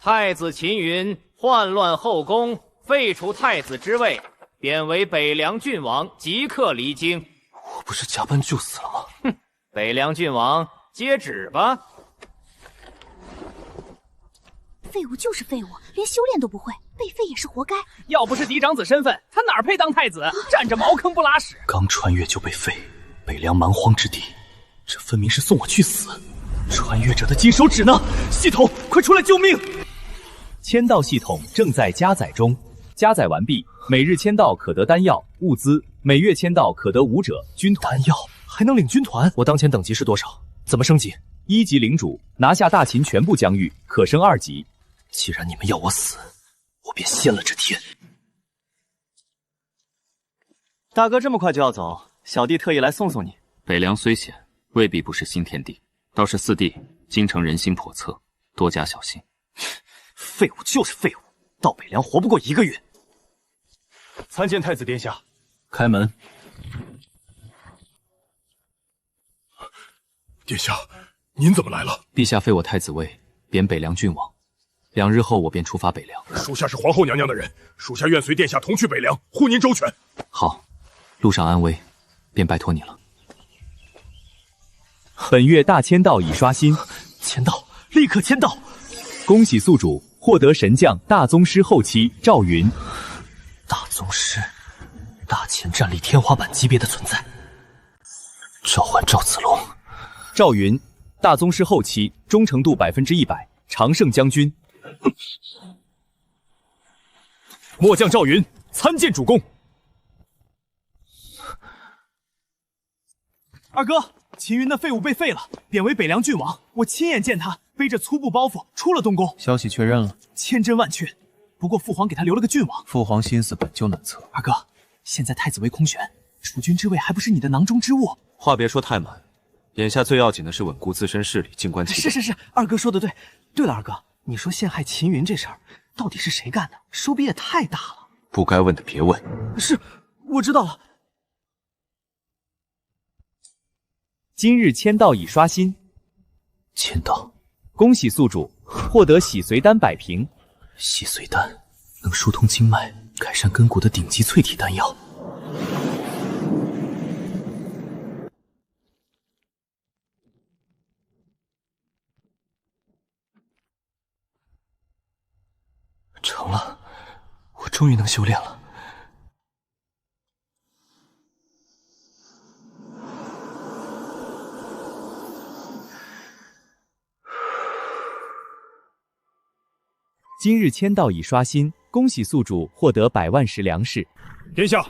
太子秦云叛乱后宫，废除太子之位，贬为北凉郡王，即刻离京。我不是加班就死了吗？哼，北凉郡王，接旨吧。废物就是废物，连修炼都不会，被废也是活该。要不是嫡长子身份，他哪配当太子？占着茅坑不拉屎。刚穿越就被废，北凉蛮荒之地，这分明是送我去死。穿越者的金手指呢？系统，快出来救命！签到系统正在加载中，加载完毕。每日签到可得丹药、物资，每月签到可得武者、军团。丹药还能领军团？我当前等级是多少？怎么升级？1级领主，拿下大秦全部疆域，可升2级。既然你们要我死，我便献了这天。大哥这么快就要走，小弟特意来送送你。北凉虽险，未必不是新天地。倒是四弟，京城人心叵测，多加小心。废物就是废物，到北凉活不过1个月。参见太子殿下。开门。殿下，您怎么来了？陛下废我太子位，贬北凉郡王。2日后我便出发北凉。属下是皇后娘娘的人，属下愿随殿下同去北凉，护您周全。好，路上安危，便拜托你了。本月大签到已刷新，签到，立刻签到！恭喜宿主获得神将大宗师后期赵云。大宗师，大秦战力天花板级别的存在。召唤赵子龙。赵云，大宗师后期，忠诚度100%，常胜将军。末将赵云参见主公。二哥，秦云的废物被废了，贬为北凉郡王。我亲眼见他背着粗布包袱出了东宫。消息确认了，千真万确。不过父皇给他留了个郡王。父皇心思本就难测。二哥，现在太子位空悬，储君之位还不是你的囊中之物。话别说太满，眼下最要紧的是稳固自身势力，静观其变。是，二哥说的对。对了，二哥，你说陷害秦云这事儿，到底是谁干的？手笔也太大了。不该问的别问。是，我知道了。今日签到已刷新。签到，恭喜宿主获得洗髓丹100瓶。洗髓丹能疏通经脉、改善根骨的顶级淬体丹药。成了，我终于能修炼了。今日签到已刷新，恭喜宿主获得100万石粮食。殿下，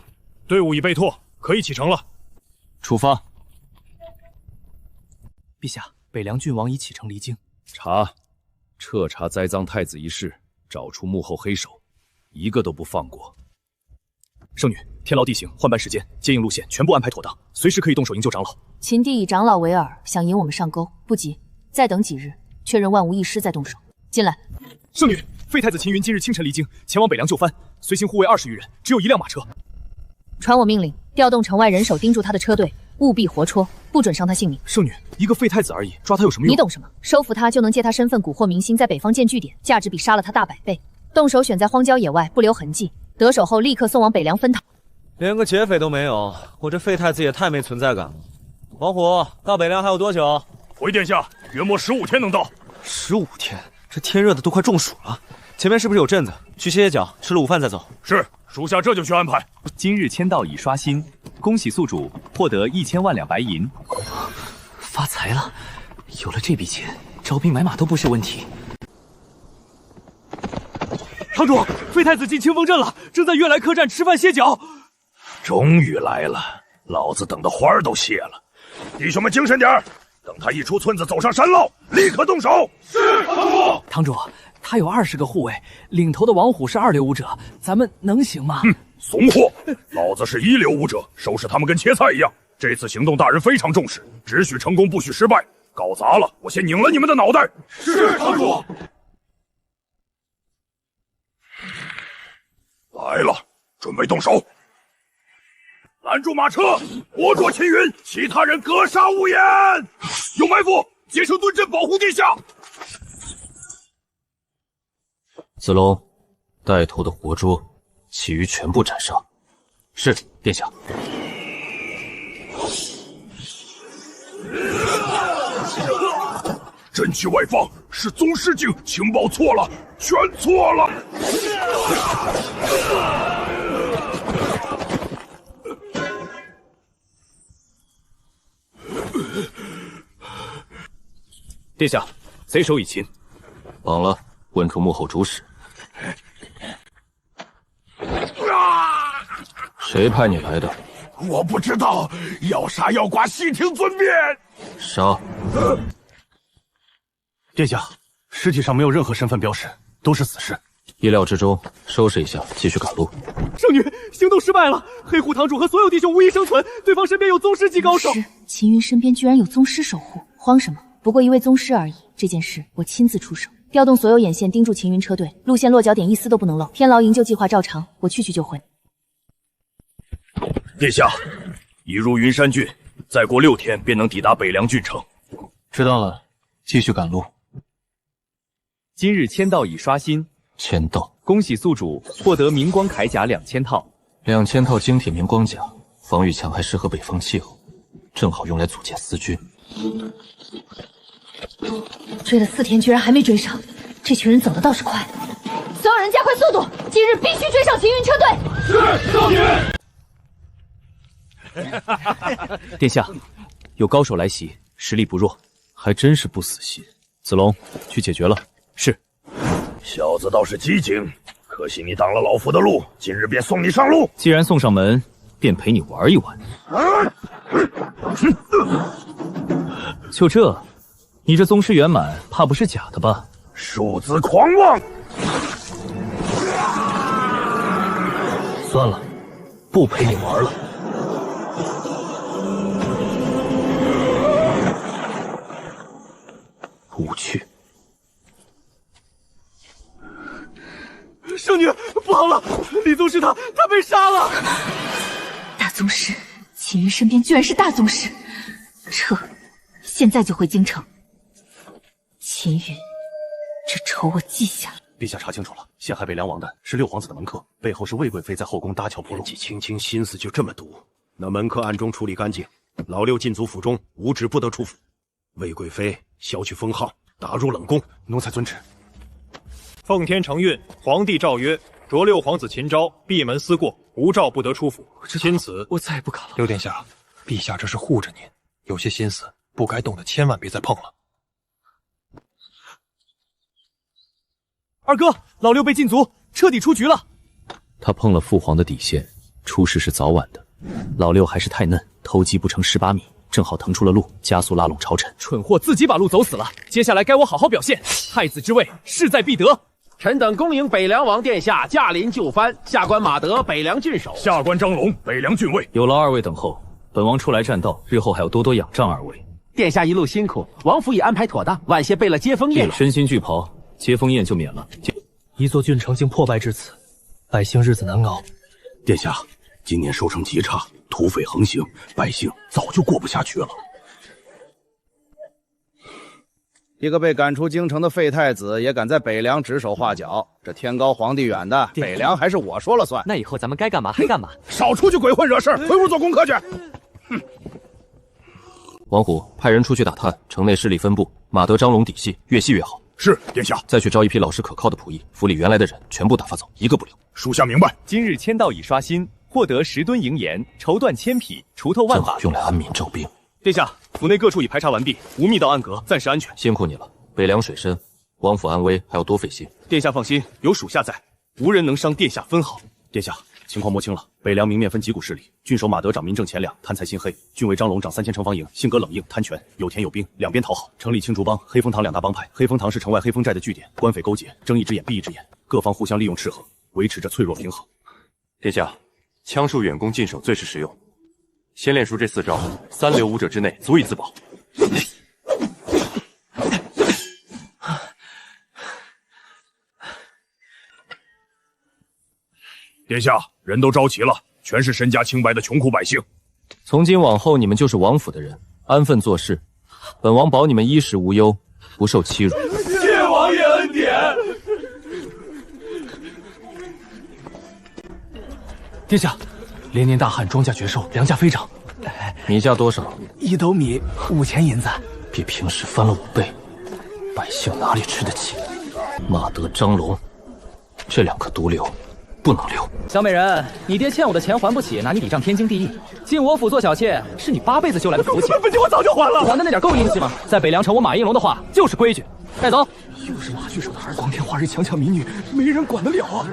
队伍已备妥，可以启程了。出发。陛下，北凉郡王已启程离京。彻查栽赃太子一事，找出幕后黑手，一个都不放过。圣女，天牢地形、换班时间、接应路线全部安排妥当，随时可以动手营救长老。秦帝以长老为饵，想引我们上钩，不急，再等几日，确认万无一失再动手。进来。圣女，废太子秦云今日清晨离京，前往北凉就藩，随行护卫20余人，只有1辆马车。传我命令，调动城外人手盯住他的车队，务必活戳，不准伤他性命。圣女，一个废太子而已，抓他有什么用？你懂什么？收服他就能借他身份蛊惑民心，在北方建据点，价值比杀了他大100倍。动手选在荒郊野外，不留痕迹。得手后立刻送往北凉分讨。连个劫匪都没有，我这废太子也太没存在感了。王虎，到北凉还有多久？回殿下，约莫15天能到。15天？这天热的都快中暑了。前面是不是有镇子？去歇歇脚，吃了午饭再走。是，属下这就去安排。今日签到已刷新，恭喜宿主获得1000万两白银。发财了！有了这笔钱，招兵买马都不是问题。堂主，废太子进清风镇了，正在悦来客栈吃饭歇脚。终于来了，老子等的花儿都谢了。弟兄们精神点儿，等他一出村子走上山坳，立刻动手。是，堂主。堂主，他有20个护卫，领头的王虎是2流武者，咱们能行吗？怂货！老子是1流武者，收拾他们跟切菜一样。这次行动大人非常重视，只许成功，不许失败。搞砸了，我先拧了你们的脑袋。是，堂主。来了，准备动手。拦住马车，活捉秦云，其他人格杀勿言。有埋伏，结成盾阵保护殿下。子龙，带头的活捉，其余全部斩杀。是，殿下。阵去外放，是宗师境，情报错了，全错了。殿下，贼首已擒，绑了，问出幕后主使。谁派你来的？我不知道，要杀要剐，悉听尊便。杀！殿下，尸体上没有任何身份标识，都是死士。意料之中，收拾一下，继续赶路。圣女，行动失败了，黑虎堂主和所有弟兄无一生存，对方身边有宗师级高手。秦云身边居然有宗师守护，慌什么？不过一位宗师而已，这件事我亲自出手，调动所有眼线盯住秦云车队，路线落脚点一丝都不能漏。天牢营救计划照常，我去就回。殿下，已入云山郡，再过6天便能抵达北凉郡城。知道了，继续赶路。今日签到已刷新，签到，恭喜宿主获得明光铠甲2000套，2000套精铁明光甲，防御强，还适合北方气候，正好用来组建私军。追了4天，居然还没追上，这群人走的倒是快。所有人加快速度，今日必须追上秦云车队。是，少女。殿下，有高手来袭，实力不弱，还真是不死心。子龙，去解决了。是。小子倒是机警，可惜你挡了老夫的路，今日便送你上路。既然送上门，便陪你玩一玩。就这，你这宗师圆满，怕不是假的吧？庶子狂妄！算了，不陪你玩了。无趣。圣女，不好了，李宗师他被杀了。大宗师，秦云身边居然是大宗师，撤，现在就回京城。秦云，这仇我记下了。陛下查清楚了，陷害北凉王的是6皇子的门客，背后是魏贵妃在后宫搭桥铺路。年纪轻轻，心思就这么毒。那门客暗中处理干净，老6禁足府中，无职不得出府。魏贵妃削去封号，打入冷宫。奴才遵旨。奉天承运，皇帝诏曰：着6皇子秦昭闭门思过，无诏不得出府。钦此。我再也不敢了。刘殿下，陛下这是护着您，有些心思不该动的，千万别再碰了。二哥，老6被禁足，彻底出局了。他碰了父皇的底线，出事是早晚的。老6还是太嫩，偷鸡不成蚀把米，正好腾出了路，加速拉拢朝臣。蠢货自己把路走死了，接下来该我好好表现。太子之位势在必得。臣等恭迎北凉王殿下驾临就藩，下官马德，北凉郡守；下官张龙，北凉郡尉。有劳2位等候，本王初来栈道，日后还要多多仰仗2位。殿下一路辛苦，王府已安排妥当，晚些备了接风宴。身心俱袍，接风宴就免了。一座郡城竟破败至此，百姓日子难熬。殿下，今年收成极差，土匪横行，百姓早就过不下去了。一个被赶出京城的废太子也敢在北凉指手画脚，这天高皇帝远的，北凉还是我说了算。那以后咱们该干嘛还干嘛，少出去鬼混惹事，回屋做功课去。哼！王虎派人出去打探城内势力分布，马德、张龙底细越细越好。是，殿下。再去招一批老实可靠的仆役，府里原来的人全部打发走，一个不留。属下明白。今日签到已刷新，获得10吨银盐，绸缎千匹，锄头万把，用来安民招兵。殿下，府内各处已排查完毕，无密道暗格，暂时安全。辛苦你了。北凉水深，王府安危还要多费心。殿下放心，有属下在，无人能伤殿下分毫。殿下，情况摸清了，北凉明面分几股势力，郡守马德掌民政钱粮，贪财心黑；郡尉张龙掌3000城防营，性格冷硬，贪权，有田有兵，两边讨好。城里青竹帮、黑风堂2大帮派，黑风堂是城外黑风寨的据点，官匪勾结，睁一只眼闭一只眼，各方互相利用斥候，维持着脆弱平衡。殿下，枪术远攻近手最是实用。先练熟这4招，3流武者之内足以自保。殿下，人都招齐了，全是身家清白的穷苦百姓。从今往后，你们就是王府的人，安分做事。本王保你们衣食无忧，不受欺辱。谢王爷恩典。殿下，连年大旱，庄稼绝收，粮价飞涨。米价多少？1斗米5000银子，比平时翻了5倍，百姓哪里吃得起？马德、张龙，这2个毒瘤不能留。小美人，你爹欠我的钱还不起，拿你抵账天经地义。进我府做小妾，是你8辈子修来的福气。本钱我早就还了，还的那点够义气吗？在北凉城，我马应龙的话就是规矩。带走。又是马巨手的儿子，光天化日强抢民女，没人管得了啊！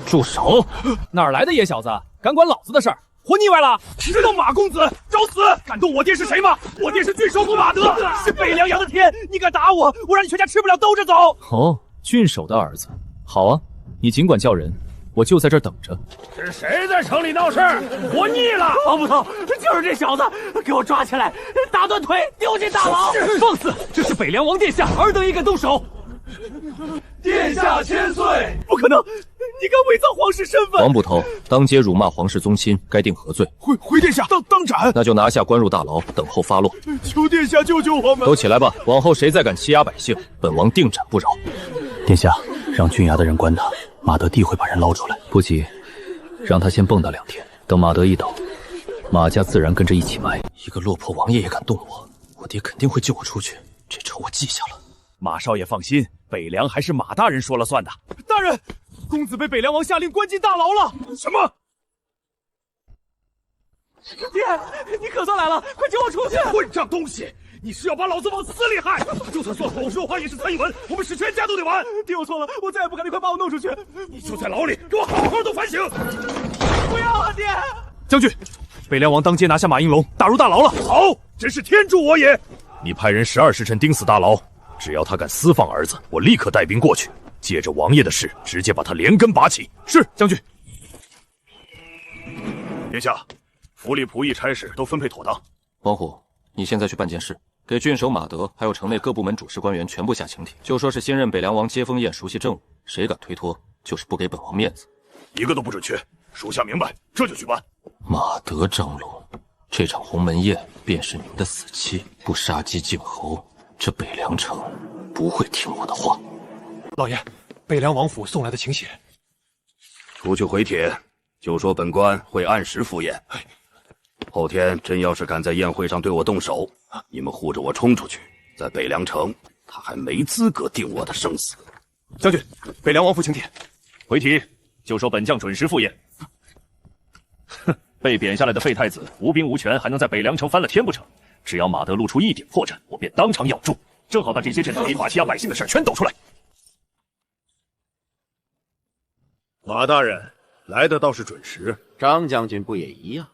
住手！哪来的野小子，敢管老子的事儿？活腻歪了！知道马公子找死！敢动我爹是谁吗？我爹是郡守府马德，是北凉阳的天！你敢打我，我让你全家吃不了兜着走！哦，郡守的儿子，好啊，你尽管叫人，我就在这儿等着。是谁在城里闹事？活腻了！王捕头，就是这小子，给我抓起来，打断腿，丢进大牢！放肆！这是北凉王殿下，尔等也敢动手？殿下千岁！不可能！你敢伪造皇室身份！王捕头当街辱骂皇室宗亲，该定何罪？回殿下，当斩！那就拿下，关入大牢，等候发落。求殿下救救我们！都起来吧！往后谁再敢欺压百姓，本王定斩不饶。殿下，让郡衙的人关他，马德必会把人捞出来。不急，让他先蹦跶2天，等马德一倒，马家自然跟着一起埋。一个落魄王爷也敢动我，我爹肯定会救我出去，这仇我记下了。马少爷放心，北凉还是马大人说了算的。大人，公子被北凉王下令关进大牢了。什么？爹，你可算来了，快救我出去！混账东西！你是要把老子往死里害！就算算口说话也是蔡英文，我们是全家都得完。爹，我错了，我再也不敢！你快把我弄出去！你就在牢里给我好好的反省！不要啊，爹！将军，北凉王当街拿下马应龙，打入大牢了。好，真是天助我也！你派人12时辰盯死大牢。只要他敢私放儿子，我立刻带兵过去，借着王爷的事，直接把他连根拔起。是，将军。殿下，府里仆役差事都分配妥当。王虎，你现在去办件事，给郡守马德还有城内各部门主事官员全部下请帖，就说是新任北凉王接风宴，熟悉政务，谁敢推脱，就是不给本王面子。一个都不准缺，属下明白，这就去办。马德、张龙，这场鸿门宴便是你们的死期，不杀鸡儆猴。这北凉城不会听我的话。老爷，北凉王府送来的请帖。出去回帖，就说本官会按时赴宴。后天真要是敢在宴会上对我动手，你们护着我冲出去，在北凉城，他还没资格定我的生死。将军，北凉王府请帖。回帖就说本将准时赴宴。哼，被贬下来的废太子无兵无权，还能在北凉城翻了天不成？只要马德露出一点破绽，我便当场咬住，正好把这些朕违法欺压百姓的事全抖出来。马大人来的倒是准时，张将军不也一样？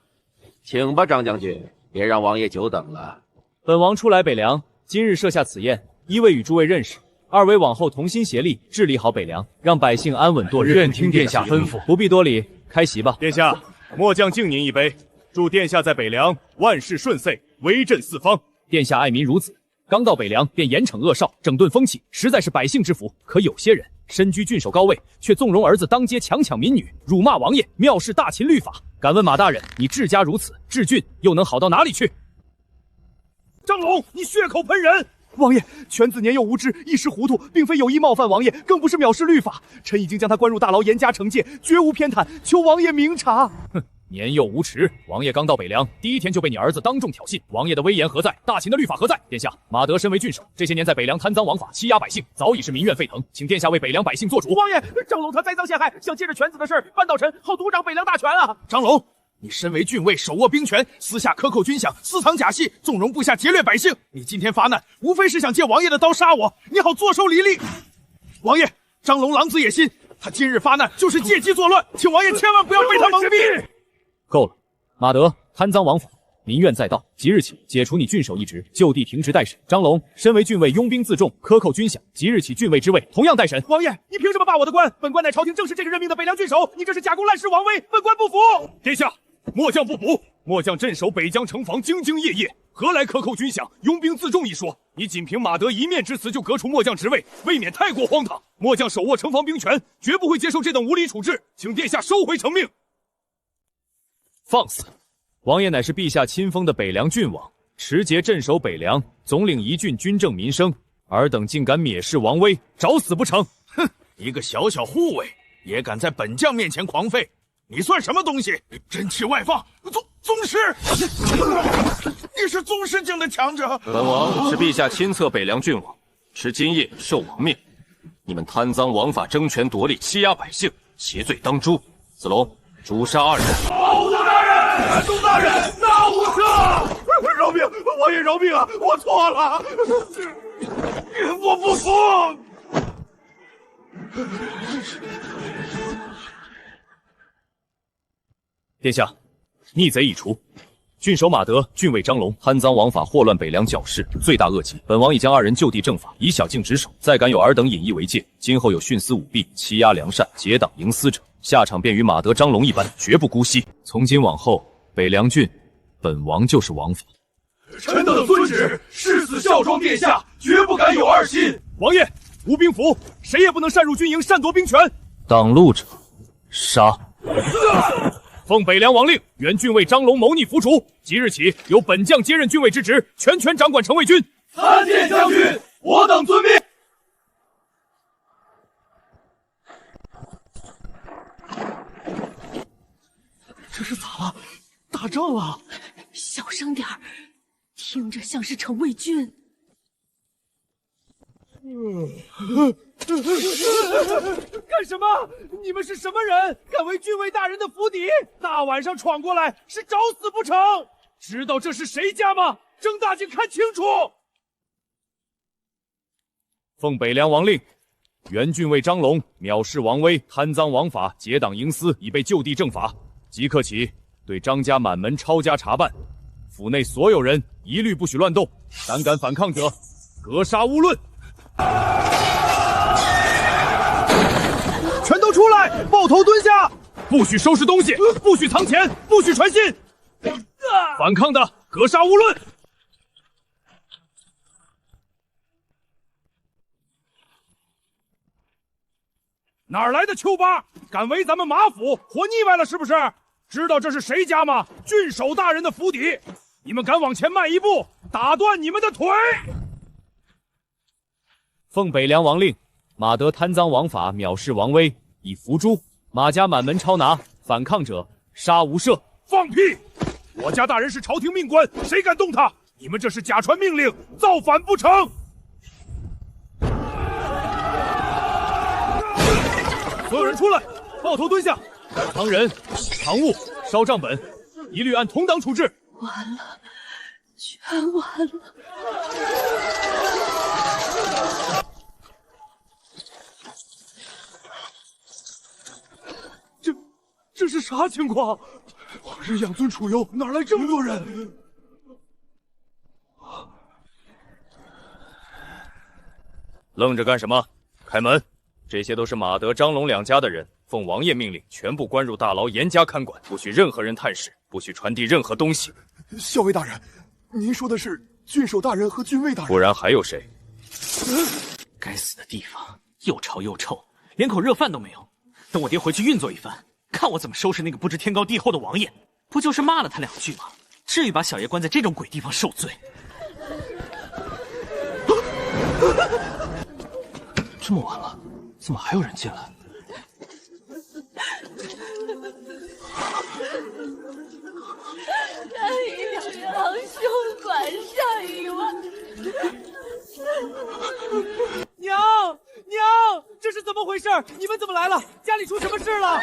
请吧，张将军，别让王爷久等了。本王初来北凉，今日设下此宴，一为与诸位认识，二为往后同心协力治理好北凉，让百姓安稳度日。愿听殿下吩咐。不必多礼，开席吧。殿下，末将敬您一杯，祝殿下在北凉万事顺遂，威震四方。殿下爱民如子，刚到北凉便严惩恶少，整顿风气，实在是百姓之福。可有些人身居郡守高位，却纵容儿子当街强抢民女，辱骂王爷，藐视大秦律法。敢问马大人，你治家如此，治郡又能好到哪里去？张龙，你血口喷人！王爷，犬子年幼无知，一时糊涂，并非有意冒犯王爷，更不是藐视律法。臣已经将他关入大牢，严加惩戒，绝无偏袒，求王爷明察。哼，年幼无耻！王爷刚到北凉，第一天就被你儿子当众挑衅，王爷的威严何在？大秦的律法何在？殿下，马德身为郡守，这些年在北凉贪赃枉法，欺压百姓，早已是民怨沸腾，请殿下为北凉百姓做主。王爷，张龙他栽赃陷害，想借着犬子的事扳倒臣，好独掌北凉大权啊！张龙，你身为郡尉，手握兵权，私下克扣军饷，私藏假戏，纵容部下劫掠百姓。你今天发难，无非是想借王爷的刀杀我，你好坐收离利。王爷，张龙狼子野心，他今日发难就是借机作乱，请王爷千万不要被他蒙蔽。够了，马德贪赃枉法，民怨载道，即日起解除你郡守一职，就地停职待审。张龙身为郡尉，拥兵自重，克扣军饷，即日起郡尉之位同样待审。王爷，你凭什么罢我的官？本官乃朝廷正式这个任命的北凉郡守，你这是假公滥施王威，本官不服。殿下，末将不服。末将镇守北疆城防，兢兢业业，何来克扣军饷、拥兵自重一说？你仅凭马德一面之词就革除末将职位，未免太过荒唐。末将手握城防兵权，绝不会接受这等无理处置，请殿下收回成命。放肆！王爷乃是陛下亲封的北凉郡王，持节镇守北凉，总领一郡，军政民生。尔等竟敢蔑视王威，找死不成？哼，一个小小护卫也敢在本将面前狂吠！你算什么东西？真气外放，宗师，你是宗师境的强者。本王是陛下亲册北凉郡王，持今夜受王命。你们贪赃枉法、争权夺利、欺压百姓，挟罪当诛。子龙，诛杀2人。保护大人，宋大人，那无赦！饶命！王爷饶命啊！我错了，我不服。殿下，逆贼已除，郡守马德、郡尉张龙贪赃枉法、祸乱北凉矫饰，罪大恶极。本王已将2人就地正法，以小径直手。再敢有尔等引意为戒，今后有徇私舞弊、欺压良善、结党营私者，下场便与马德、张龙一般，绝不姑息。从今往后，北凉郡，本王就是王法。臣等遵旨，誓死效忠殿下，绝不敢有二心。王爷，无兵符，谁也不能擅入军营，擅夺兵权。挡路者，杀！奉北凉王令，原郡尉张龙谋逆伏除，即日起由本将接任郡尉之职，全权掌管城卫军。参见将军，我等遵命。这是咋了？打仗了？小声点儿，听着像是城卫军。干什么？你们是什么人？敢为郡尉大人的府邸？大晚上闯过来，是找死不成？知道这是谁家吗？睁大眼看清楚！奉北凉王令，原郡尉张龙藐视王威、贪赃枉法、结党营私，已被就地正法。即刻起，对张家满门抄家查办，府内所有人一律不许乱动，胆敢反抗者，格杀勿论。全都出来，抱头蹲下，不许收拾东西，不许藏钱，不许传信。反抗的，格杀勿论。哪来的丘巴？敢围咱们马府，活腻歪了是不是？知道这是谁家吗？郡守大人的府邸。你们敢往前迈一步，打断你们的腿！奉北凉王令，马德贪赃枉法，藐视王威，已伏诛。马家满门抄拿，反抗者杀无赦。放屁！我家大人是朝廷命官，谁敢动他？你们这是假传命令，造反不成？所有人出来，抱头蹲下，藏人、藏物、烧账本，一律按同等处置。完了，全完了。这是啥情况？往日养尊处优，哪来这么多人？愣着干什么？开门！这些都是马德、张龙2家的人，奉王爷命令，全部关入大牢，严加看管，不许任何人探视，不许传递任何东西。校尉大人，您说的是郡守大人和郡尉大人？不然还有谁？该死的地方，又吵又臭，连口热饭都没有。等我爹回去运作一番，看我怎么收拾那个不知天高地厚的王爷。不就是骂了他2句吗？至于把小爷关在这种鬼地方受罪？这么晚了，怎么还有人进来？上1两兄管上1万。娘，这是怎么回事？你们怎么来了？家里出什么事了？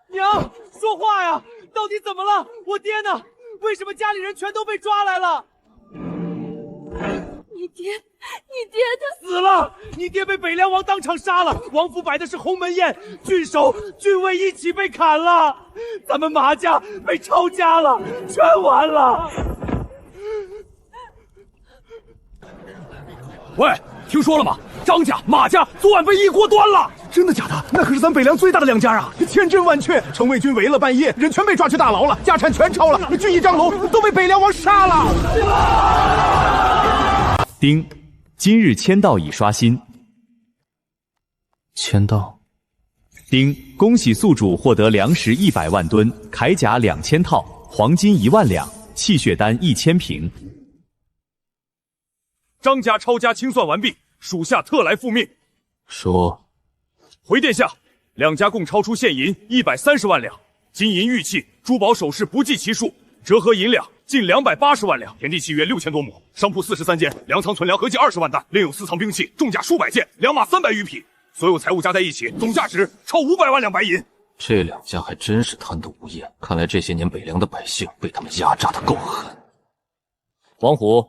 娘，说话呀！到底怎么了？我爹呢？为什么家里人全都被抓来了？你爹他死了！你爹被北凉王当场杀了，王府摆的是鸿门宴，郡守、郡尉一起被砍了，咱们马家被抄家了，全完了！喂，听说了吗？张家、马家昨晚被一锅端了！真的假的？那可是咱北凉最大的2家啊！千真万确，城卫军围了半夜，人全被抓去大牢了，家产全抄了，郡役张龙都被北凉王杀了。丁，今日签到已刷新。签到。丁，恭喜宿主获得粮食100万吨，铠甲2000套，黄金1万两，气血丹1000瓶。张家抄家清算完毕，属下特来复命。说，回殿下，两家共超出现银130万两，金银玉器、珠宝首饰不计其数，折合银两近280万两。田地契约6000多亩，商铺43间，粮仓存粮合计20万担，另有私藏兵器，重甲数百件，良马300余匹。所有财物加在一起，总价值超500万两白银。这两家还真是贪得无厌，看来这些年北凉的百姓被他们压榨得够狠。王虎，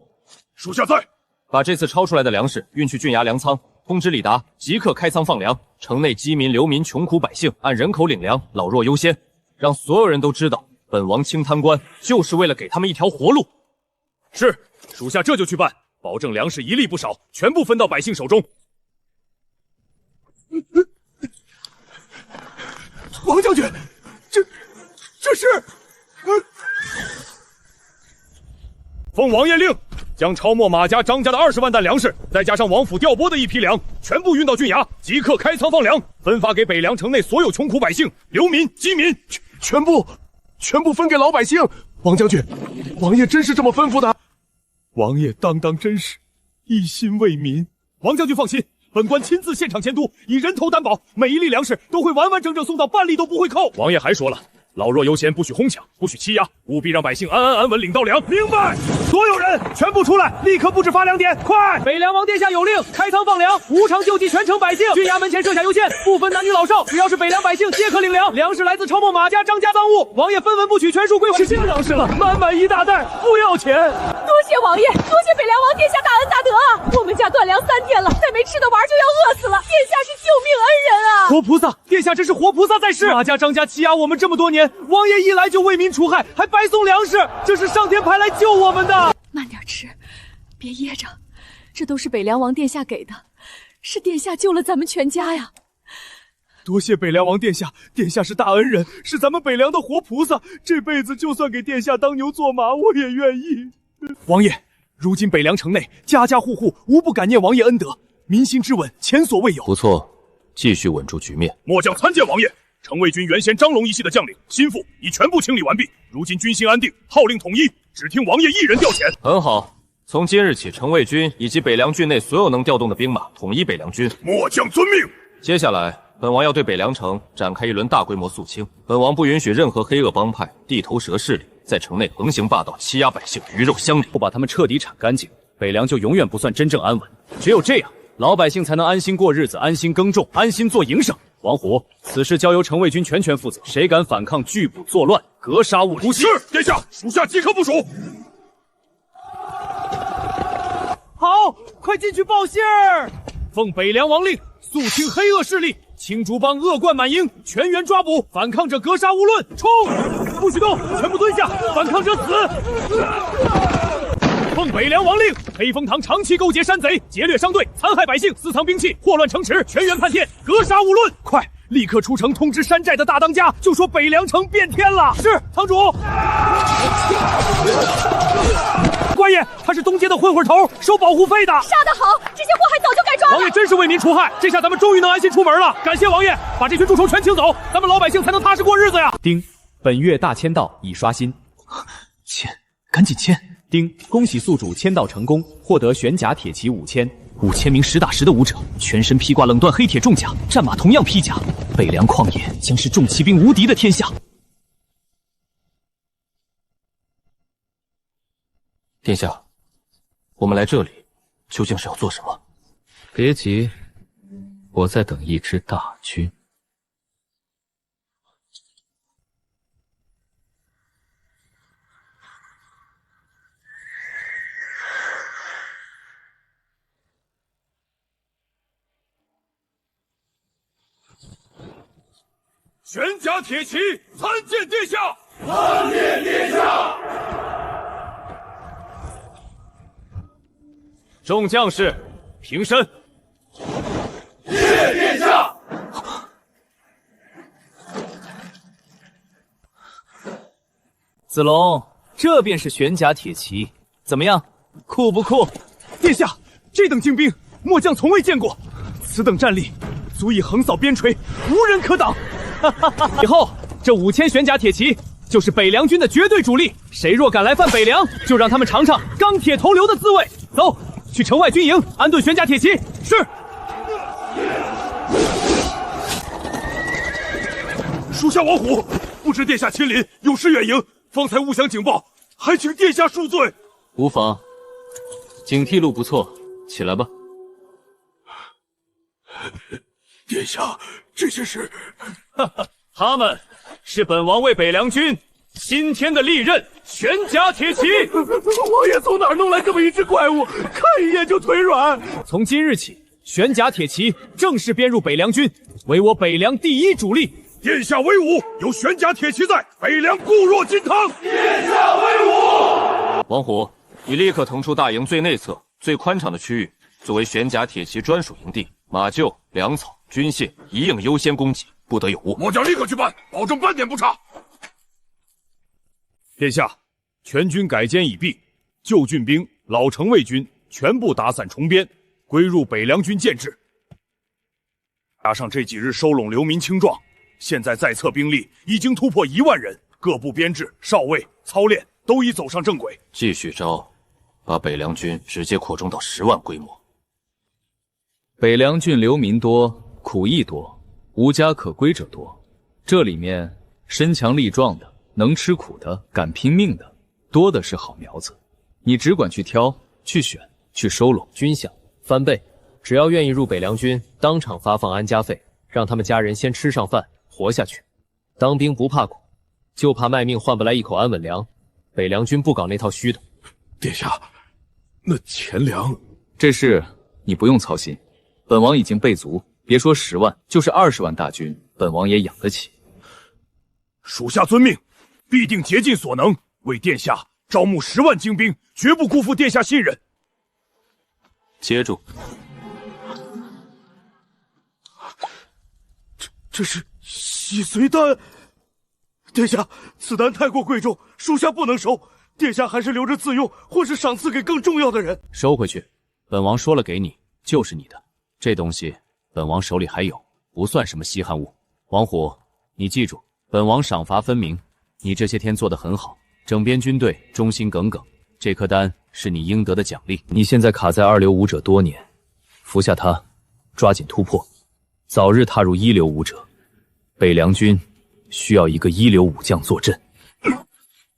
属下在。把这次超出来的粮食运去郡衙粮仓，通知李达即刻开仓放粮。城内饥民、流民、穷苦百姓按人口领粮，老弱优先，让所有人都知道，本王清贪官就是为了给他们一条活路。是，属下这就去办，保证粮食一粒不少，全部分到百姓手中。王将军，这是奉王爷令，将抄没马家、张家的20万担粮食，再加上王府调拨的一批粮，全部运到郡衙，即刻开仓放粮，分发给北凉城内所有穷苦百姓、流民、饥民，全部分给老百姓。王将军，王爷真是这么吩咐的？王爷当真是一心为民。王将军放心，本官亲自现场监督，以人头担保，每一粒粮食都会完完整整送到，半粒都不会扣。王爷还说了，老弱优先，不许哄抢，不许欺压，务必让百姓安安稳稳领到粮。明白！所有人全部出来，立刻布置发粮点，快！北凉王殿下有令，开仓放粮，无偿救济全城百姓。郡衙门前设下邮件，不分男女老少，只要是北凉百姓皆可领粮。粮食来自抄没马家、张家赃物，王爷分文不取，全数归还。是这样是了，满一大袋，不要钱。多谢王爷，多谢北凉王殿下大恩大德啊！我们家断粮3天了，再没吃的玩就要饿死了。殿下是救命恩人啊！活菩萨，殿下真是活菩萨在世。马家、张家欺压我们这么多年，王爷一来就为民除害，还白送粮食，这是上天派来救我们的。慢点吃，别噎着，这都是北凉王殿下给的，是殿下救了咱们全家呀！多谢北凉王殿下，殿下是大恩人，是咱们北凉的活菩萨，这辈子就算给殿下当牛做马，我也愿意。王爷，如今北凉城内家家户户无不感念王爷恩德，民心之稳前所未有。不错，继续稳住局面。末将参见王爷。城卫军原先张龙一系的将领心腹已全部清理完毕，如今军心安定，号令统一，只听王爷一人调遣。很好，从今日起，城卫军以及北凉郡内所有能调动的兵马统一北凉军。末将遵命。接下来，本王要对北凉城展开一轮大规模肃清。本王不允许任何黑恶帮派、地头蛇势力在城内横行霸道，欺压百姓，鱼肉乡里。不把他们彻底铲干净，北凉就永远不算真正安稳。只有这样，老百姓才能安心过日子，安心耕种，安心做营生。王虎，此事交由城卫军全权负责，谁敢反抗，拒捕作乱，格杀勿论。是，殿下，属下即刻部署。好，快进去报信儿！奉北凉王令，肃清黑恶势力，青竹帮恶贯满盈，全员抓捕，反抗者格杀勿论。冲！不许动，全部蹲下，反抗者死！奉北凉王令，黑风堂长期勾结山贼，劫掠商队，残害百姓，私藏兵器，祸乱城池，全员叛天，格杀勿论！快，立刻出城通知山寨的大当家，就说北凉城变天了。是，堂主。官爷，他是东街的混混头，收保护费的。杀得好，这些祸害早就该抓了。王爷真是为民除害，这下咱们终于能安心出门了。感谢王爷，把这群蛀虫全清走，咱们老百姓才能踏实过日子呀。丁，本月大签到已刷新，签，赶紧签。丁，恭喜宿主签到成功，获得玄甲铁骑5000名实打实的武者，全身披挂冷锻黑铁重甲，战马同样披甲。北凉旷野将是重骑兵无敌的天下。殿下，我们来这里究竟是要做什么？别急，我在等一支大军。玄甲铁骑参见殿下！参见殿下！众将士，平身。谢殿下！子龙，这便是玄甲铁骑，怎么样，酷不酷？殿下，这等精兵，末将从未见过，此等战力，足以横扫边陲，无人可挡。以后这5000玄甲铁骑就是北凉军的绝对主力，谁若敢来犯北凉，就让他们尝尝钢铁头流的滋味。走，去城外军营安顿玄甲铁骑。是。属下王虎，不知殿下亲临，有失远迎，方才误响警报，还请殿下恕罪。无妨，警惕路不错，起来吧。殿下，这些是……他们是本王为北凉军新添的利刃玄甲铁骑。王爷从哪儿弄来这么一只怪物？看一眼就腿软。从今日起，玄甲铁骑正式编入北凉军，为我北凉第一主力。殿下威武，有玄甲铁骑在，北凉固若金汤。殿下威武！王虎，你立刻腾出大营最内侧、最宽敞的区域，作为玄甲铁骑专属营地。马厩、粮草、军械一应优先供给，不得有误。末将立刻去办，保证半点不差。殿下，全军改编已毕，旧郡兵、老城卫军全部打散重编，归入北凉军建制。加上这几日收拢流民青壮，现在在册兵力已经突破1万人，各部编制、哨位、操练都已走上正轨。继续招，把北凉军直接扩充到10万规模。北凉郡流民多，苦役多，无家可归者多。这里面身强力壮的，能吃苦的，敢拼命的，多的是好苗子。你只管去挑、去选、去收拢。军饷翻倍，只要愿意入北凉军，当场发放安家费，让他们家人先吃上饭，活下去。当兵不怕苦，就怕卖命换不来一口安稳粮。北凉军不搞那套虚的。殿下，那钱粮……这事你不用操心。本王已经备足，别说10万，就是20万大军，本王也养得起。属下遵命，必定竭尽所能，为殿下招募10万精兵，绝不辜负殿下信任。接住！这是洗髓丹。殿下，此丹太过贵重，属下不能收。殿下还是留着自用，或是赏赐给更重要的人。收回去，本王说了给你，就是你的。这东西本王手里还有，不算什么稀罕物。王虎，你记住，本王赏罚分明，你这些天做得很好，整编军队忠心耿耿，这颗丹是你应得的奖励。你现在卡在2流武者多年，服下它，抓紧突破，早日踏入1流武者。北凉军需要一个1流武将坐镇。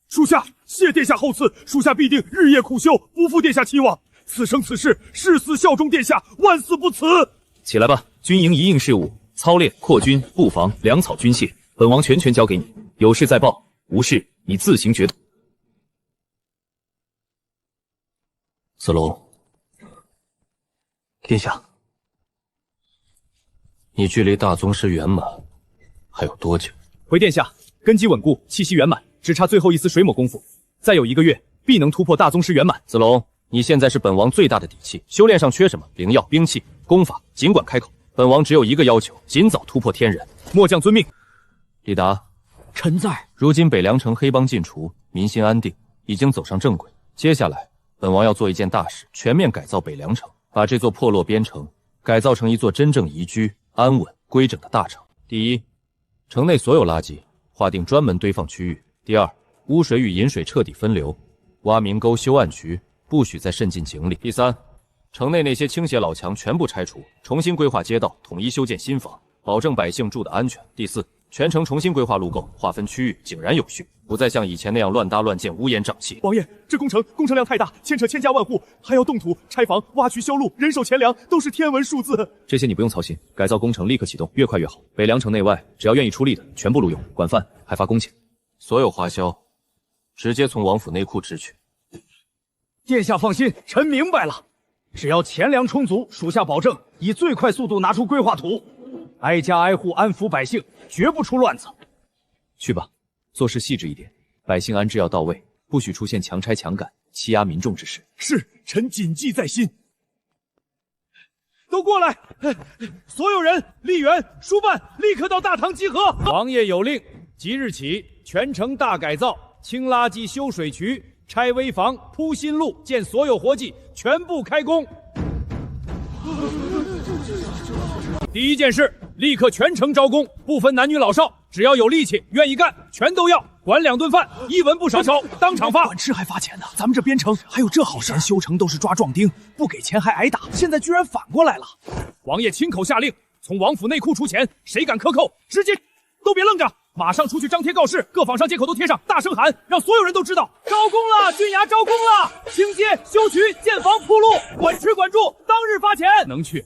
属下谢殿下厚赐，属下必定日夜苦修，不负殿下期望。此生此世，誓死效忠殿下，万死不辞。起来吧，军营一应事务，操练、扩军、布防、粮草、军械，本王全交给你。有事再报，无事你自行决断。子龙，殿下，你距离大宗师圆满还有多久？回殿下，根基稳固，气息圆满，只差最后一丝水抹功夫，再有1个月，必能突破大宗师圆满。子龙，你现在是本王最大的底气，修炼上缺什么？灵药、兵器、功法，尽管开口。本王只有一个要求，尽早突破天人。末将遵命。李达，臣在。如今北凉城黑帮尽除，民心安定，已经走上正轨。接下来，本王要做一件大事，全面改造北凉城，把这座破落边城改造成一座真正宜居、安稳、规整的大城。第一，城内所有垃圾划定专门堆放区域。第二，污水与饮水彻底分流，挖明沟、修暗渠，不许再渗进井里。第三，城内那些倾斜老墙全部拆除，重新规划街道，统一修建新房，保证百姓住的安全。第四，全城重新规划路构，划分区域，井然有序，不再像以前那样乱搭乱建，乌烟瘴气。王爷，这工程量太大，牵扯千家万户，还要动土、拆房、挖渠、修路，人手钱粮都是天文数字。这些你不用操心，改造工程立刻启动，越快越好。北凉城内外，只要愿意出力的，全部录用，管饭还发工钱。所有花销直接从王府内库支取。殿下放心，臣明白了。只要钱粮充足，属下保证以最快速度拿出规划图，挨家挨户安抚百姓，绝不出乱子。去吧，做事细致一点，百姓安置要到位，不许出现强拆强赶、欺压民众之事。是，臣谨记在心。都过来！所有人，吏员、书办，立刻到大堂集合。王爷有令，即日起全城大改造，清垃圾、修水渠，拆危房、铺新路，建所有活计，全部开工。第一件事，立刻全城招工，不分男女老少，只要有力气、愿意干，全都要。管2顿饭，1文不少收，当场发。管吃还发钱呢，咱们这边城还有这好事？修城都是抓壮丁，不给钱还挨打，现在居然反过来了。王爷亲口下令，从王府内库出钱，谁敢克扣，直接都别愣着，马上出去张贴告示，各坊上街口都贴上，大声喊，让所有人都知道招工了，郡衙招工了，清街、修渠、建房、铺路，管吃管住，当日发钱。能去，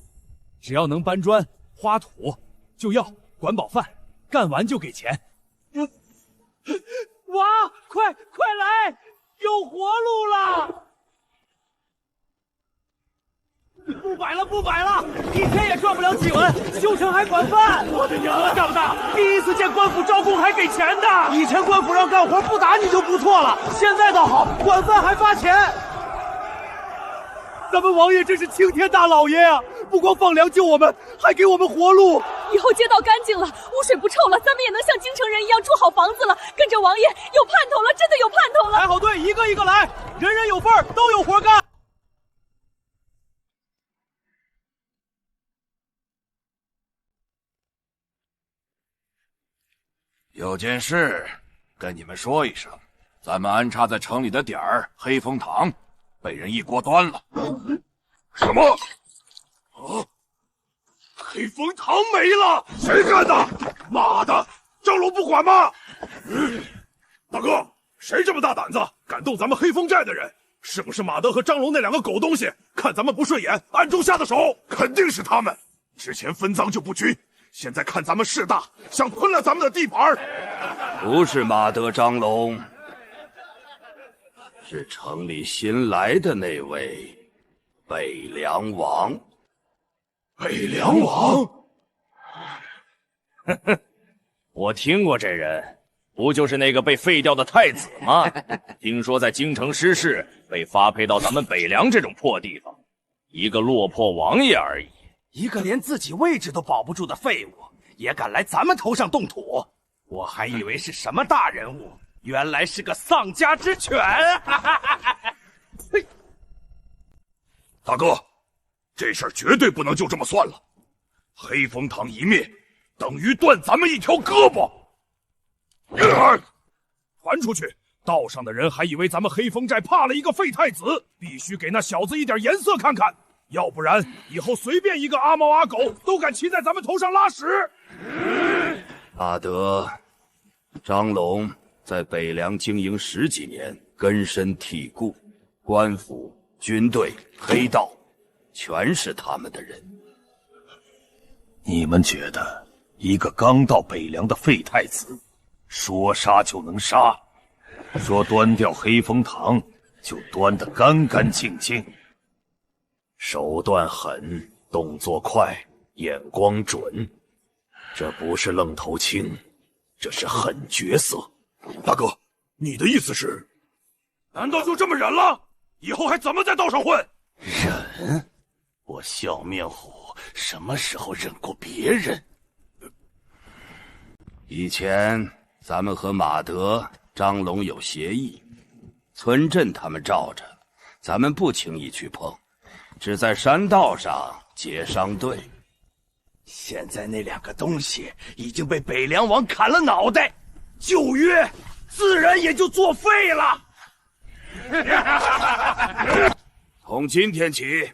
只要能搬砖、花土，就要管饱饭，干完就给钱。哇，快来，有活路了！不摆了，一天也赚不了几文，修成还管饭。我的娘啊，大不大？第一次见官府招工还给钱的。以前官府让干活不打你就不错了，现在倒好，管饭还发钱。咱们王爷真是青天大老爷啊！不光放粮救我们，还给我们活路。以后街道干净了，污水不臭了，咱们也能像京城人一样住好房子了。跟着王爷有盼头了，真的有盼头了。排好队，一个一个来，人人有份儿，都有活干。有件事跟你们说一声，咱们安插在城里的点儿黑风堂被人一锅端了。什么？啊！黑风堂没了？谁干的？妈的！张龙不管吗？大哥，谁这么大胆子，敢动咱们黑风寨的人？是不是马德和张龙那两个狗东西看咱们不顺眼，暗中下的手？肯定是他们。之前分赃就不均，现在看咱们势大，想吞了咱们的地盘。不是马德、张龙，是城里新来的那位北凉王。北凉王？呵呵，我听过这人，不就是那个被废掉的太子吗？听说在京城失势，被发配到咱们北凉这种破地方，一个落魄王爷而已。一个连自己位置都保不住的废物，也敢来咱们头上动土？我还以为是什么大人物，原来是个丧家之犬！大哥，这事儿绝对不能就这么算了。黑风堂一灭，等于断咱们一条胳膊。传出去，道上的人还以为咱们黑风寨怕了一个废太子，必须给那小子一点颜色看看，要不然以后随便一个阿猫阿狗都敢骑在咱们头上拉屎。阿德、张龙在北凉经营10几年，根深蒂固，官府、军队、黑道，全是他们的人。你们觉得一个刚到北凉的废太子，说杀就能杀，说端掉黑风堂就端得干干净净？手段狠，动作快，眼光准，这不是愣头青，这是狠角色。大哥，你的意思是，难道就这么忍了？以后还怎么在道上混？忍？我笑面虎什么时候忍过别人？以前咱们和马德、张龙有协议，村镇他们罩着，咱们不轻易去碰，只在山道上结商队。现在那两个东西已经被北凉王砍了脑袋，旧约自然也就作废了。从今天起，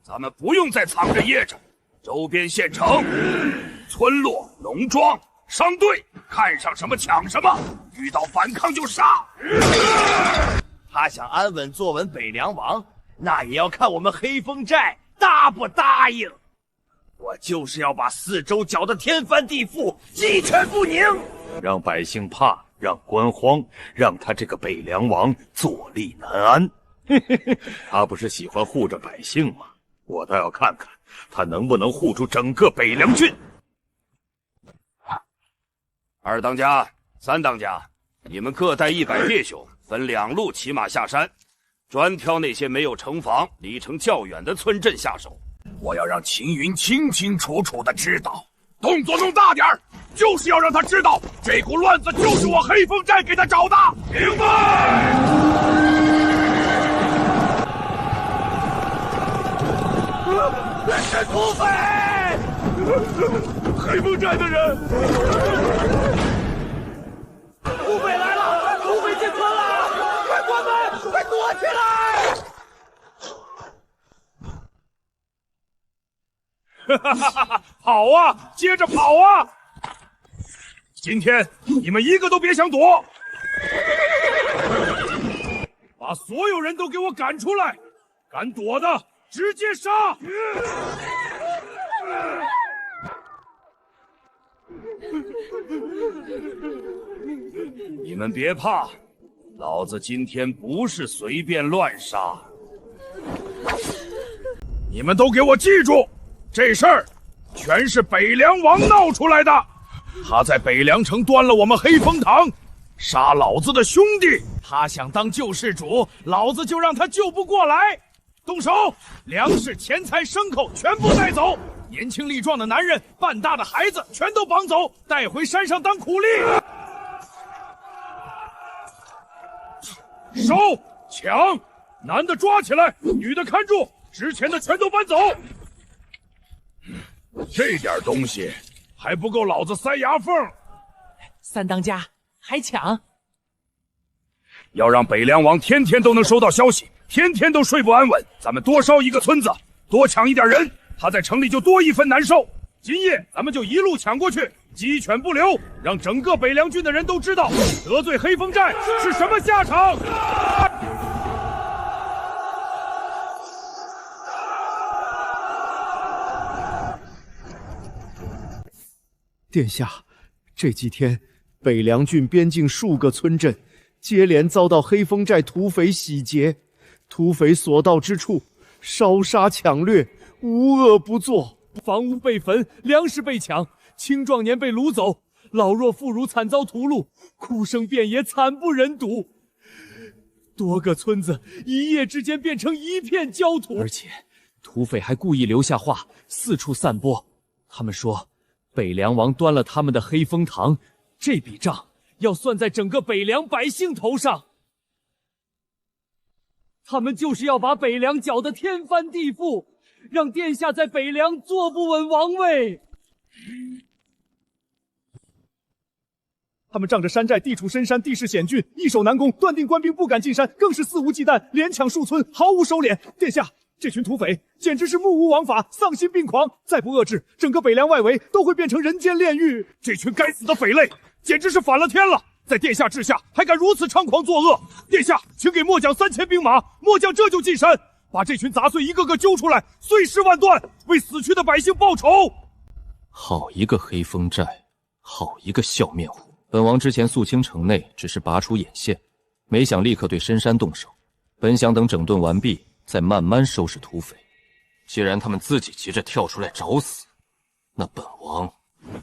咱们不用再藏着掖着，周边县城、村落、农庄、商队，看上什么抢什么，遇到反抗就杀。他想安稳坐稳北凉王，那也要看我们黑风寨答不答应。我就是要把四周搅得天翻地覆，鸡犬不宁，让百姓怕，让官慌，让他这个北凉王坐立难安。他不是喜欢护着百姓吗？我倒要看看他能不能护住整个北凉郡。二当家、三当家，你们各带100弟兄，分2路骑马下山，专挑那些没有城防、离城较远的村镇下手。我要让秦云清清楚楚的知道，动作弄大点儿，就是要让他知道，这股乱子就是我黑风寨给他找的。明白？人是土匪！黑风寨的人！土匪来了！土匪进村了！快关门！快躲起来！哈哈哈哈！跑啊！接着跑啊！今天你们一个都别想躲，把所有人都给我赶出来！敢躲的直接杀！你们别怕，老子今天不是随便乱杀。你们都给我记住，这事儿全是北凉王闹出来的。他在北凉城端了我们黑风堂，杀老子的兄弟。他想当救世主，老子就让他救不过来。动手！粮食、钱财、牲口全部带走，年轻力壮的男人、半大的孩子全都绑走，带回山上当苦力。收！抢！男的抓起来，女的看住，值钱的全都搬走。这点东西还不够老子塞牙缝。三当家还抢？要让北凉王天天都能收到消息，天天都睡不安稳。咱们多烧一个村子，多抢一点人，他在城里就多一分难受。今夜咱们就一路抢过去，鸡犬不留，让整个北凉郡的人都知道得罪黑风寨是什么下场。殿下，这几天北凉郡边境数个村镇接连遭到黑风寨土匪洗劫，土匪所到之处烧杀抢掠，无恶不作，房屋被焚，粮食被抢，青壮年被掳走，老弱妇孺惨遭屠戮，哭声遍野，惨不忍睹。多个村子一夜之间变成一片焦土，而且土匪还故意留下话四处散播，他们说北凉王端了他们的黑风堂，这笔账要算在整个北凉百姓头上。他们就是要把北凉搅得天翻地覆，让殿下在北凉坐不稳王位。他们仗着山寨地处深山，地势险峻，易守难攻，断定官兵不敢进山，更是肆无忌惮，连抢数村，毫无收敛。殿下，这群土匪简直是目无王法，丧心病狂，再不遏制，整个北凉外围都会变成人间炼狱。这群该死的匪类，简直是反了天了！在殿下治下，还敢如此猖狂作恶！殿下，请给末将3000兵马，末将这就进山，把这群杂碎一个个揪出来，碎尸万段，为死去的百姓报仇！好一个黑风寨，好一个笑面虎！本王之前肃清城内只是拔除眼线，没想立刻对深山动手，本想等整顿完毕，再慢慢收拾土匪。既然他们自己急着跳出来找死，那本王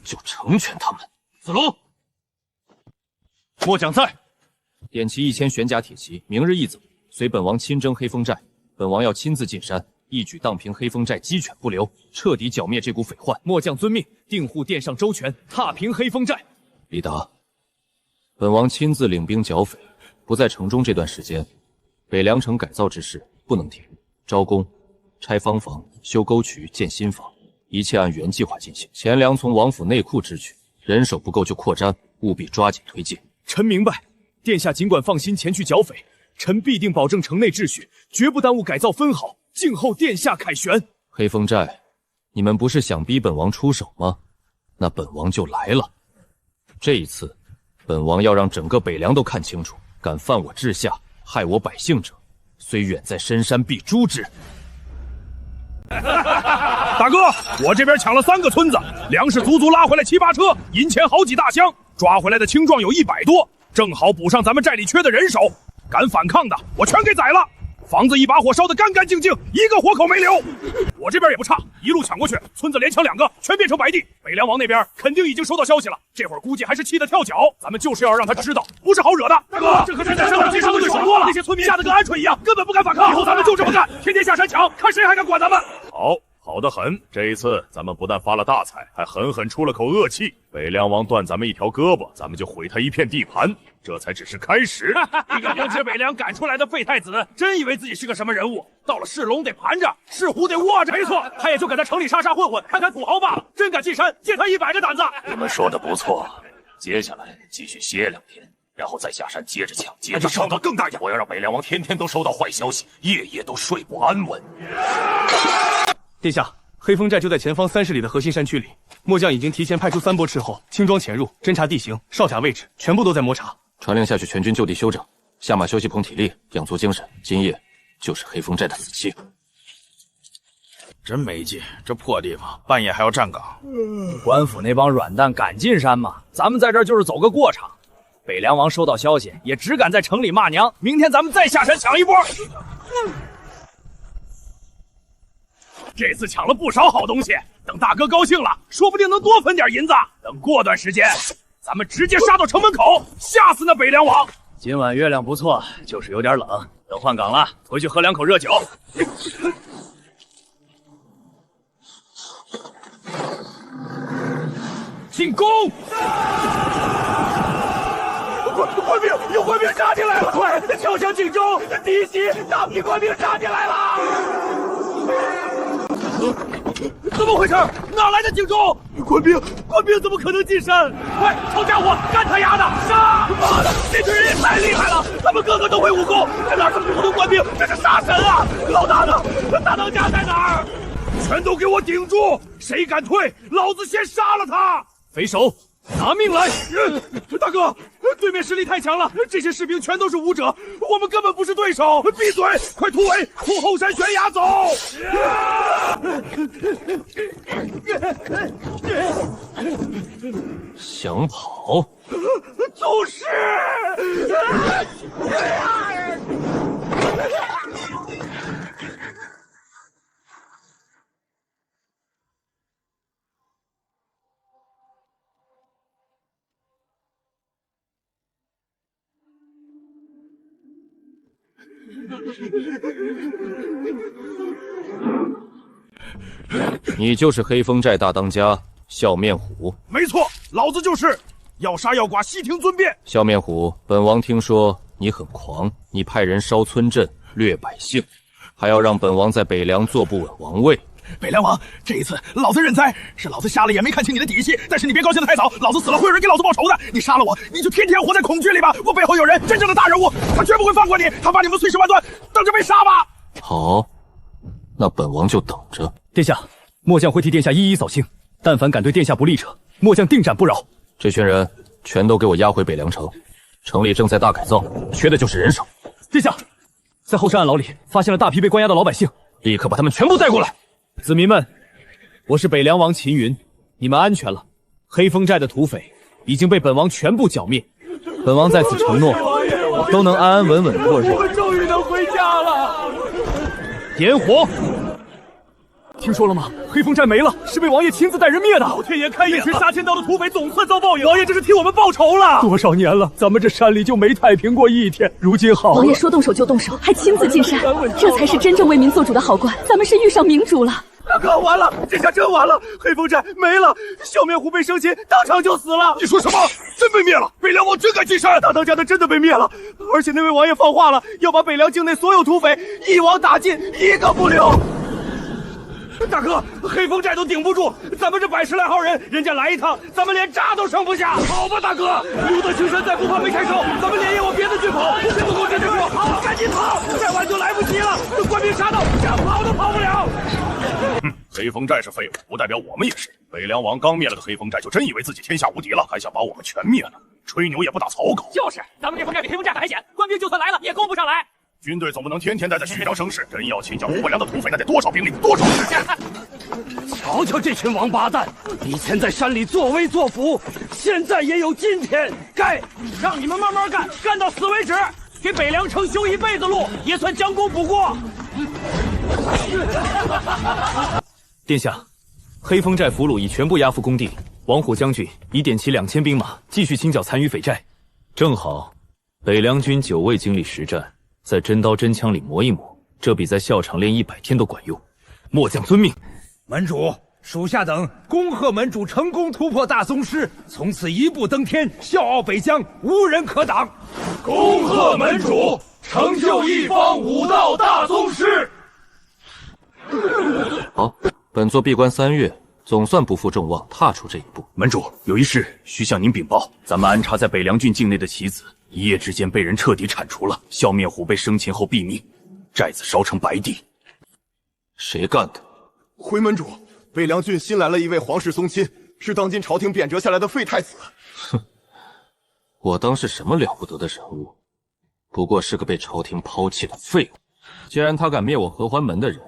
就成全他们。子龙，末将在。点齐1000玄甲铁骑，明日一早随本王亲征黑风寨。本王要亲自进山，一举荡平黑风寨，鸡犬不留，彻底剿灭这股匪患。末将遵命，定护殿上周全，踏平黑风寨。李达，本王亲自领兵剿匪，不在城中这段时间，北凉城改造之事不能停。招工、拆方房、修沟渠、建新房，一切按原计划进行。钱粮从王府内库支取，人手不够就扩张，务必抓紧推进。臣明白，殿下尽管放心前去剿匪，臣必定保证城内秩序，绝不耽误改造分毫，静候殿下凯旋。黑风寨，你们不是想逼本王出手吗？那本王就来了。这一次，本王要让整个北凉都看清楚，敢犯我治下、害我百姓者，虽远在深山，必诛之。大哥，我这边抢了3个村子，粮食足足拉回来7、8车，银钱好几大箱，抓回来的青壮有100多，正好补上咱们寨里缺的人手。敢反抗的，我全给宰了。房子一把火烧得干干净净，一个活口没留。我这边也不差，一路抢过去，村子连抢2个，全变成白地。北凉王那边肯定已经收到消息了，这会儿估计还是气得跳脚。咱们就是要让他知道，不是好惹的。大哥，这可是在山上接受的对手多了，那些村民吓得跟鹌鹑一样，根本不敢反抗。以后咱们就这么干，天天下山抢，看谁还敢管咱们。好得很！这一次咱们不但发了大财，还狠狠出了口恶气。北凉王断咱们一条胳膊，咱们就毁他一片地盘，这才只是开始。一个迎接北凉赶出来的废太子，真以为自己是个什么人物？到了是龙得盘着，是虎得卧着。没错，他也就敢在城里杀杀混混，看看土豪罢了。真敢进山，借他100个胆子！你们说的不错，接下来继续歇2天，然后再下山接着抢，接着上得更大呀！我要让北凉王天天都收到坏消息，夜夜都睡不安稳。殿下，黑风寨就在前方30里的核心山区里，末将已经提前派出3波斥候，轻装潜入，侦察地形、哨卡位置，全部都在摸查。传令下去，全军就地休整，下马休息捧体力，养足精神。今夜就是黑风寨的死期。真没劲，这破地方半夜还要站岗。官府那帮软蛋敢进山吗？咱们在这儿就是走个过场。北凉王收到消息，也只敢在城里骂娘。明天咱们再下山抢一波。这次抢了不少好东西，等大哥高兴了，说不定能多分点银子。等过段时间，咱们直接杀到城门口，吓死那北凉王。今晚月亮不错，就是有点冷。等换岗了，回去喝2口热酒。进攻！官兵有官兵杀进来了！快敲响警钟！第一袭大批官兵杀进来了！怎么回事？哪来的警钟？官兵怎么可能进山？快，抄家伙，干他丫的！杀！妈的，这群人也太厉害了！他们个个都会武功，这哪是普通官兵，这是杀神啊！老大呢？大当家在哪儿？全都给我顶住！谁敢退，老子先杀了他！匪首，拿命来！大哥，对面实力太强了，这些士兵全都是武者，我们根本不是对手！闭嘴！快突围，冲后山悬崖走！想跑？宗师！你就是黑风寨大当家笑面虎？没错，老子就是！要杀要剐，悉听尊便。笑面虎，本王听说你很狂，你派人烧村镇，掠百姓，还要让本王在北凉坐不稳王位。北凉王，这一次老子认栽，是老子瞎了眼没看清你的底细。但是你别高兴得太早，老子死了会有人给老子报仇的。你杀了我，你就天天活在恐惧里吧。我背后有人，真正的大人物，他绝不会放过你，他把你们碎尸万段，等着被杀吧。好，那本王就等着。殿下，末将会替殿下一一扫清，但凡敢对殿下不利者，末将定斩不饶。这群人全都给我押回北凉城，城里正在大改造，缺的就是人手。殿下，在后山暗牢里发现了大批被关押的老百姓，立刻把他们全部带过来。子民们，我是北凉王秦云，你们安全了。黑风寨的土匪已经被本王全部剿灭，本王在此承诺，都能安安稳稳过日。我们终于能回家了。点火！听说了吗？黑风寨没了，是被王爷亲自带人灭的。老天爷开眼，那群杀千刀的土匪总算遭报应。王爷这是替我们报仇了。多少年了，咱们这山里就没太平过一天。如今好了，王爷说动手就动手，还亲自进山，这才是真正为民做主的好官。咱们是遇上明主了。大哥，完了，这下真完了！黑风寨没了，笑面虎被生擒，当场就死了。你说什么？真被灭了？北凉王真敢进山？大当家的真的被灭了，而且那位王爷放话了，要把北凉境内所有土匪一网打尽，一个不留。大哥，黑风寨都顶不住，咱们这110来号人，人家来一趟，咱们连渣都剩不下。好吧，大哥，留得青山在，不怕没柴烧。咱们连夜往别的郡跑，这不够这就说，好，赶紧跑，再晚就来不及了。这官兵杀到，想跑都跑不了。黑风寨是废物，不代表我们也是。北凉王刚灭了的黑风寨，就真以为自己天下无敌了，还想把我们全灭了，吹牛也不打草稿。就是，咱们这风寨比黑风寨还险，官兵就算来了也攻不上来。军队总不能天天待在虚张声势，真要清剿不良的土匪，那得多少兵力，多少时间？瞧瞧这群王八蛋，以前在山里作威作福，现在也有今天。该让你们慢慢干，干到死为止，给北凉城修一辈子路，也算将功补过。殿下，黑风寨俘虏已全部押赴宫地，王虎将军已点齐2000兵马，继续清剿残余匪寨。正好，北凉军久未经历实战，在真刀真枪里磨一磨，这比在校场练100天都管用。末将遵命。门主，属下等恭贺门主成功突破大宗师，从此一步登天，笑傲北疆，无人可挡。恭贺门主成就一方武道大宗师。好，本座闭关3月，总算不负众望，踏出这一步。门主，有一事需向您禀报，咱们安插在北凉郡境内的棋子，一夜之间被人彻底铲除了。笑面虎被生擒后毙命，寨子烧成白地。谁干的？回门主，北凉郡新来了一位皇室宗亲，是当今朝廷贬谪下来的废太子。哼，我当是什么了不得的人物，不过是个被朝廷抛弃的废物。既然他敢灭我合欢门的人，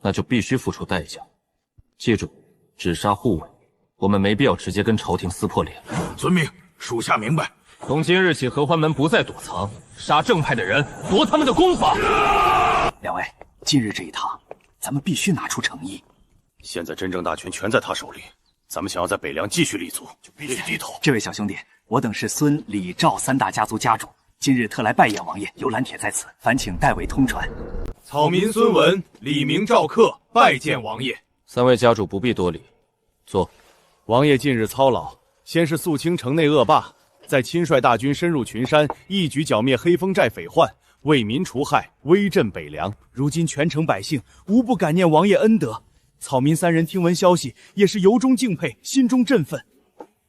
那就必须付出代价。记住，只杀护卫，我们没必要直接跟朝廷撕破脸。遵命，属下明白。从今日起，合欢门不再躲藏，杀正派的人，夺他们的功法。两位，今日这一趟，咱们必须拿出诚意。现在真正大权全在他手里，咱们想要在北凉继续立足，就必须低头。这位小兄弟，我等是孙、李、赵三大家族家主，今日特来拜谒王爷，有蓝帖在此，烦请代为通传。草民孙文、李明赵克拜见王爷。三位家主不必多礼，坐。王爷近日操劳，先是肃清城内恶霸，再亲率大军深入群山，一举剿灭黑风寨匪患，为民除害，威震北凉。如今全城百姓无不感念王爷恩德，草民三人听闻消息，也是由衷敬佩，心中振奋。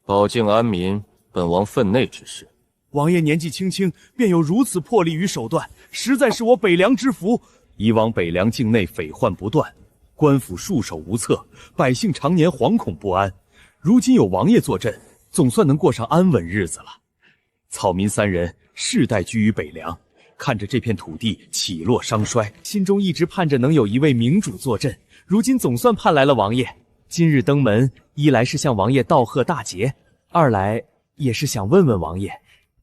保境安民，本王分内之事。王爷年纪轻轻，便有如此魄力与手段，实在是我北凉之福。以往北凉境内匪患不断，官府束手无策，百姓常年惶恐不安。如今有王爷坐镇，总算能过上安稳日子了。草民三人世代居于北凉，看着这片土地起落伤衰，心中一直盼着能有一位明主坐镇。如今总算盼来了王爷，今日登门，一来是向王爷道贺大捷，二来也是想问问王爷，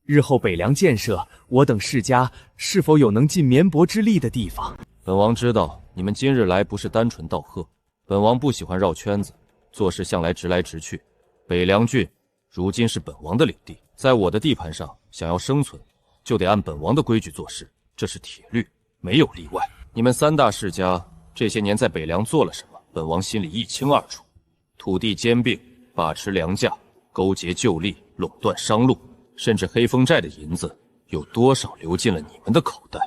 日后北凉建设，我等世家是否有能尽绵薄之力的地方？本王知道你们今日来不是单纯道贺，本王不喜欢绕圈子，做事向来直来直去。北凉郡如今是本王的领地，在我的地盘上想要生存，就得按本王的规矩做事，这是铁律，没有例外。你们三大世家这些年在北凉做了什么，本王心里一清二楚。土地兼并，把持粮价，勾结旧吏，垄断商路，甚至黑风寨的银子有多少流进了你们的口袋？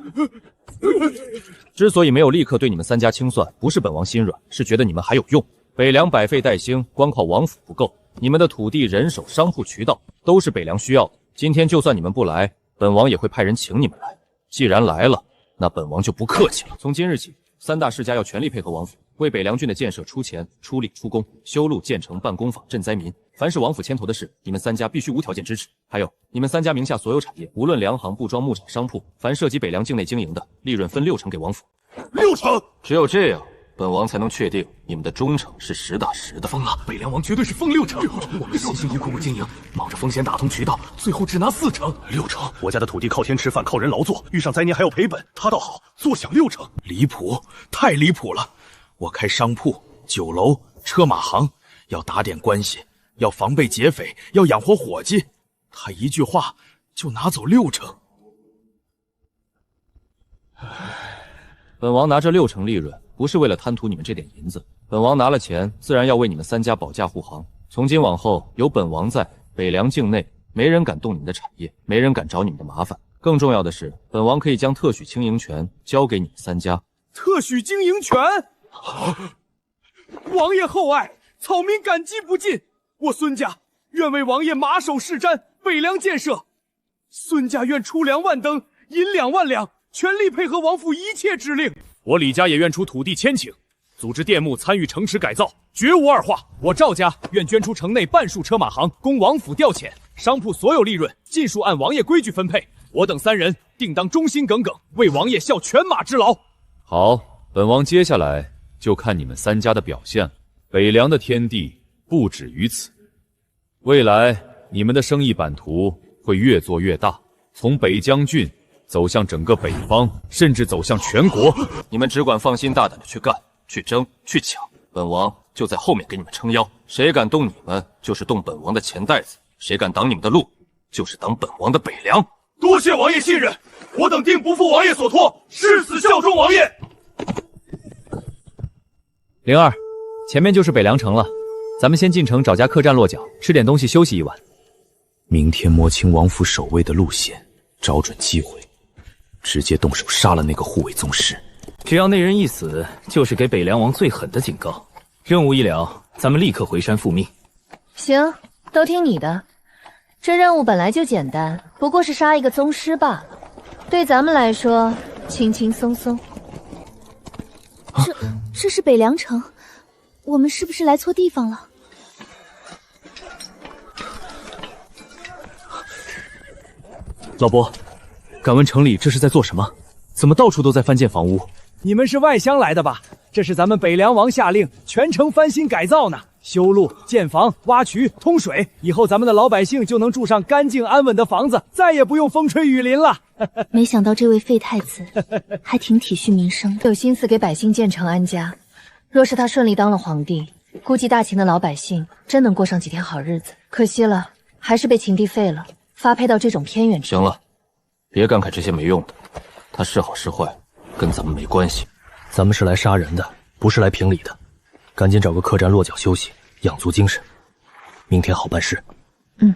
之所以没有立刻对你们三家清算，不是本王心软，是觉得你们还有用。北凉百废待兴，光靠王府不够，你们的土地、人手、商铺、渠道都是北凉需要的。今天就算你们不来，本王也会派人请你们来。既然来了，那本王就不客气了。从今日起，三大世家要全力配合王府，为北凉郡的建设出钱、出力、出工，修路、建城、办工坊、赈灾民。凡是王府牵头的事，你们三家必须无条件支持。还有，你们三家名下所有产业，无论粮行、布庄、牧场、商铺，凡涉及北凉境内经营的，利润分60%给王府。60%？只有这样，本王才能确定你们的忠诚是实打实的。疯了！北凉王绝对是分60%，我们辛辛苦苦经营，冒着风险打通渠道，最后只拿40%。60%？我家的土地靠天吃饭，靠人劳作，遇上灾年还要赔本。他倒好，坐享60%。离谱，太离谱了！我开商铺、酒楼、车马行，要打点关系，要防备劫匪，要养活伙计，他一句话就拿走60%。本王拿这60%利润，不是为了贪图你们这点银子。本王拿了钱，自然要为你们三家保驾护航。从今往后，有本王在，北凉境内没人敢动你们的产业，没人敢找你们的麻烦。更重要的是，本王可以将特许经营权交给你们三家。特许经营权？王爷厚爱，草民感激不尽。我孙家愿为王爷马首是瞻，北凉建设。孙家愿出粮万灯，银2万两，全力配合王府一切指令。我李家也愿出土地千顷，组织佃牧参与城池改造，绝无二话。我赵家愿捐出城内半数车马行，供王府调遣，商铺所有利润尽数按王爷规矩分配。我等三人定当忠心耿耿，为王爷效犬马之劳。好，本王接下来就看你们三家的表现。北凉的天地不止于此，未来你们的生意版图会越做越大，从北疆郡走向整个北方，甚至走向全国。你们只管放心大胆的去干，去争，去抢，本王就在后面给你们撑腰。谁敢动你们，就是动本王的钱袋子；谁敢挡你们的路，就是挡本王的北凉。多谢王爷信任，我等定不负王爷所托，誓死效忠王爷。灵儿，前面就是北凉城了，咱们先进城找家客栈落脚，吃点东西休息一晚。明天摸清王府守卫的路线，找准机会，直接动手杀了那个护卫宗师。只要那人一死，就是给北凉王最狠的警告。任务一了，咱们立刻回山复命。行，都听你的。这任务本来就简单，不过是杀一个宗师罢了，对咱们来说轻轻松松。这是北凉城，我们是不是来错地方了？老伯，敢问城里这是在做什么？怎么到处都在翻建房屋？你们是外乡来的吧？这是咱们北凉王下令全城翻新改造呢，修路、建房、挖渠、通水，以后咱们的老百姓就能住上干净安稳的房子，再也不用风吹雨淋了。没想到这位废太子还挺体恤民生，有心思给百姓建成安家。若是他顺利当了皇帝，估计大秦的老百姓真能过上几天好日子。可惜了，还是被秦帝废了，发配到这种偏远。行了，别感慨这些没用的，他是好是坏，跟咱们没关系。咱们是来杀人的，不是来评理的。赶紧找个客栈落脚休息，养足精神，明天好办事。嗯。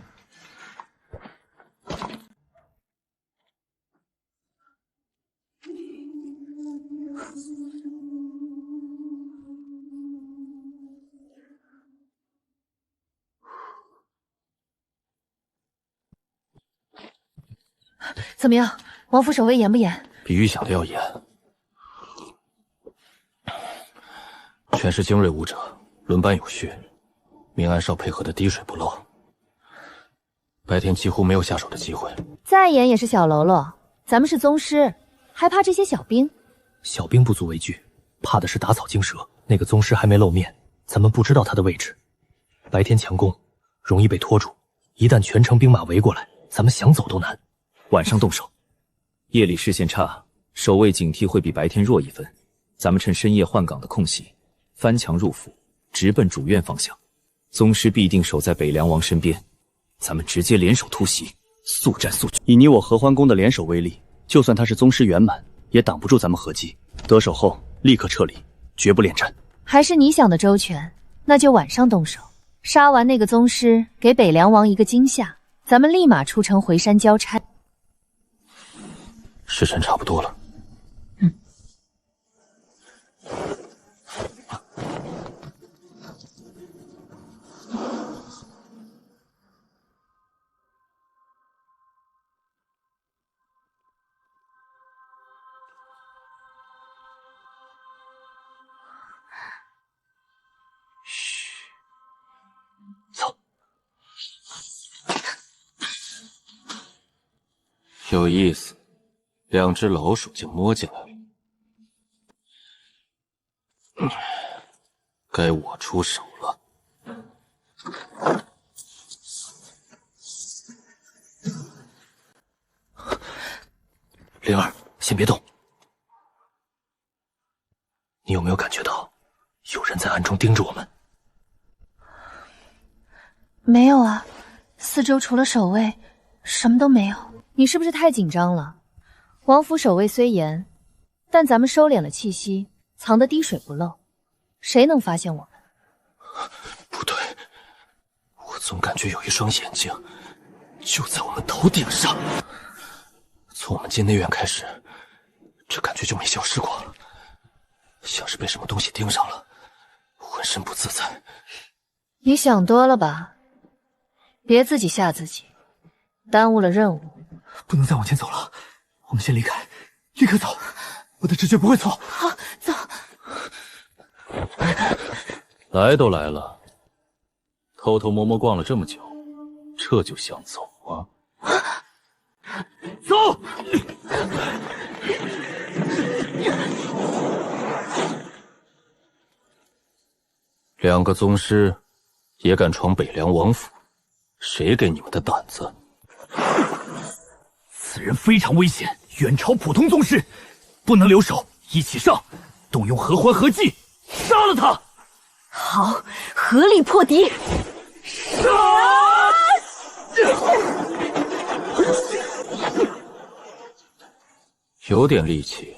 怎么样，王府守卫严不严？比预想的要严。全是精锐武者，轮班有序，明安哨配合的滴水不漏。白天几乎没有下手的机会。再严也是小喽啰，咱们是宗师，还怕这些小兵？小兵不足为惧，怕的是打草惊蛇。那个宗师还没露面，咱们不知道他的位置。白天强攻，容易被拖住，一旦全城兵马围过来，咱们想走都难。晚上动手，夜里视线差，守卫警惕会比白天弱一分。咱们趁深夜换岗的空隙，翻墙入府，直奔主院方向。宗师必定守在北凉王身边，咱们直接联手突袭，速战速决。以你我合欢宫的联手威力，就算他是宗师圆满，也挡不住咱们合击。得手后立刻撤离，绝不恋战。还是你想的周全，那就晚上动手，杀完那个宗师，给北凉王一个惊吓，咱们立马出城回山交差。时辰差不多了。有意思，两只老鼠就摸进来了。该我出手了。灵儿，先别动。你有没有感觉到有人在暗中盯着我们？没有啊，四周除了守卫，什么都没有。你是不是太紧张了？王府守卫虽严，但咱们收敛了气息，藏得滴水不漏，谁能发现我们？不对，我总感觉有一双眼睛就在我们头顶上。从我们进内院开始，这感觉就没消失过，像是被什么东西盯上了，浑身不自在。你想多了吧？别自己吓自己，耽误了任务。不能再往前走了，我们先离开，立刻走。我的直觉不会错。好，走。来都来了，偷偷摸摸逛了这么久，这就想走啊？走！两个宗师也敢闯北凉王府，谁给你们的胆子？此人非常危险，远超普通宗师，不能留守，一起上，动用合欢合计，杀了他！好，合力破敌！杀！有点力气，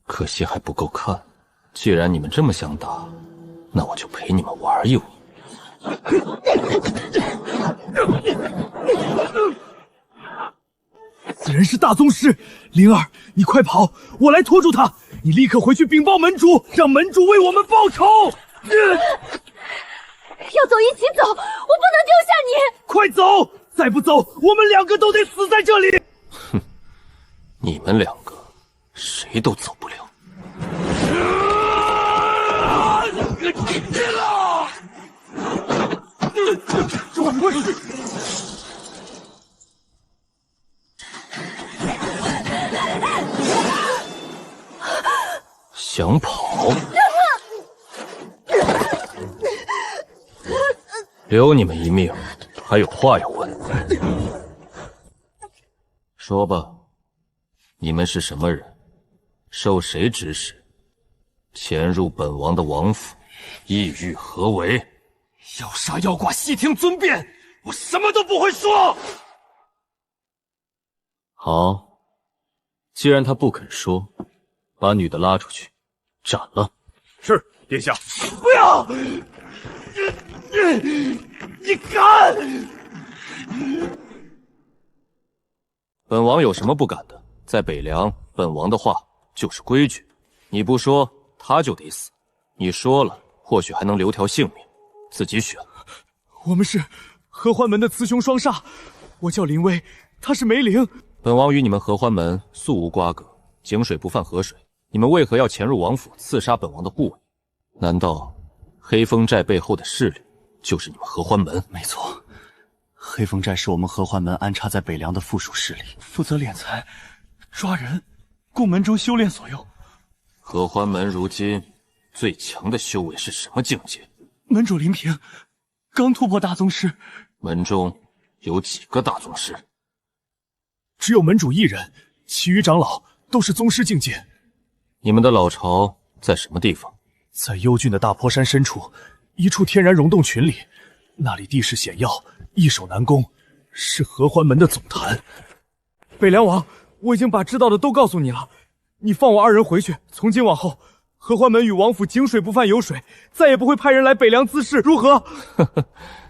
可惜还不够看。既然你们这么想打，那我就陪你们玩一玩。此人是大宗师，灵儿，你快跑，我来拖住他。你立刻回去禀报门主，让门主为我们报仇。要走一起走，我不能丢下你。快走，再不走，我们两个都得死在这里。哼，你们两个谁都走不了。想跑？留你们一命，还有话要问。说吧，你们是什么人？受谁指使，潜入本王的王府，意欲何为？要杀要剐，悉听尊便，我什么都不会说。好，既然他不肯说，把女的拉出去，斩了。是，殿下。不要！你敢！本王有什么不敢的？在北凉，本王的话就是规矩，你不说，他就得死；你说了，或许还能留条性命。自己选。我们是合欢门的雌雄双煞，我叫林薇，她是梅玲。本王与你们合欢门素无瓜葛，井水不犯河水，你们为何要潜入王府刺杀本王的护卫？难道黑风寨背后的势力就是你们合欢门？没错，黑风寨是我们合欢门安插在北凉的附属势力，负责敛财、抓人，供门中修炼所用。合欢门如今最强的修为是什么境界？门主林平刚突破大宗师。门中有几个大宗师？只有门主一人，其余长老都是宗师境界。你们的老巢在什么地方？在幽峻的大坡山深处，一处天然溶洞群里，那里地势险要，易守难攻，是合欢门的总坛。北凉王，我已经把知道的都告诉你了，你放我二人回去。从今往后，合欢门与王府井水不犯油水，再也不会派人来北凉滋事，如何？呵呵，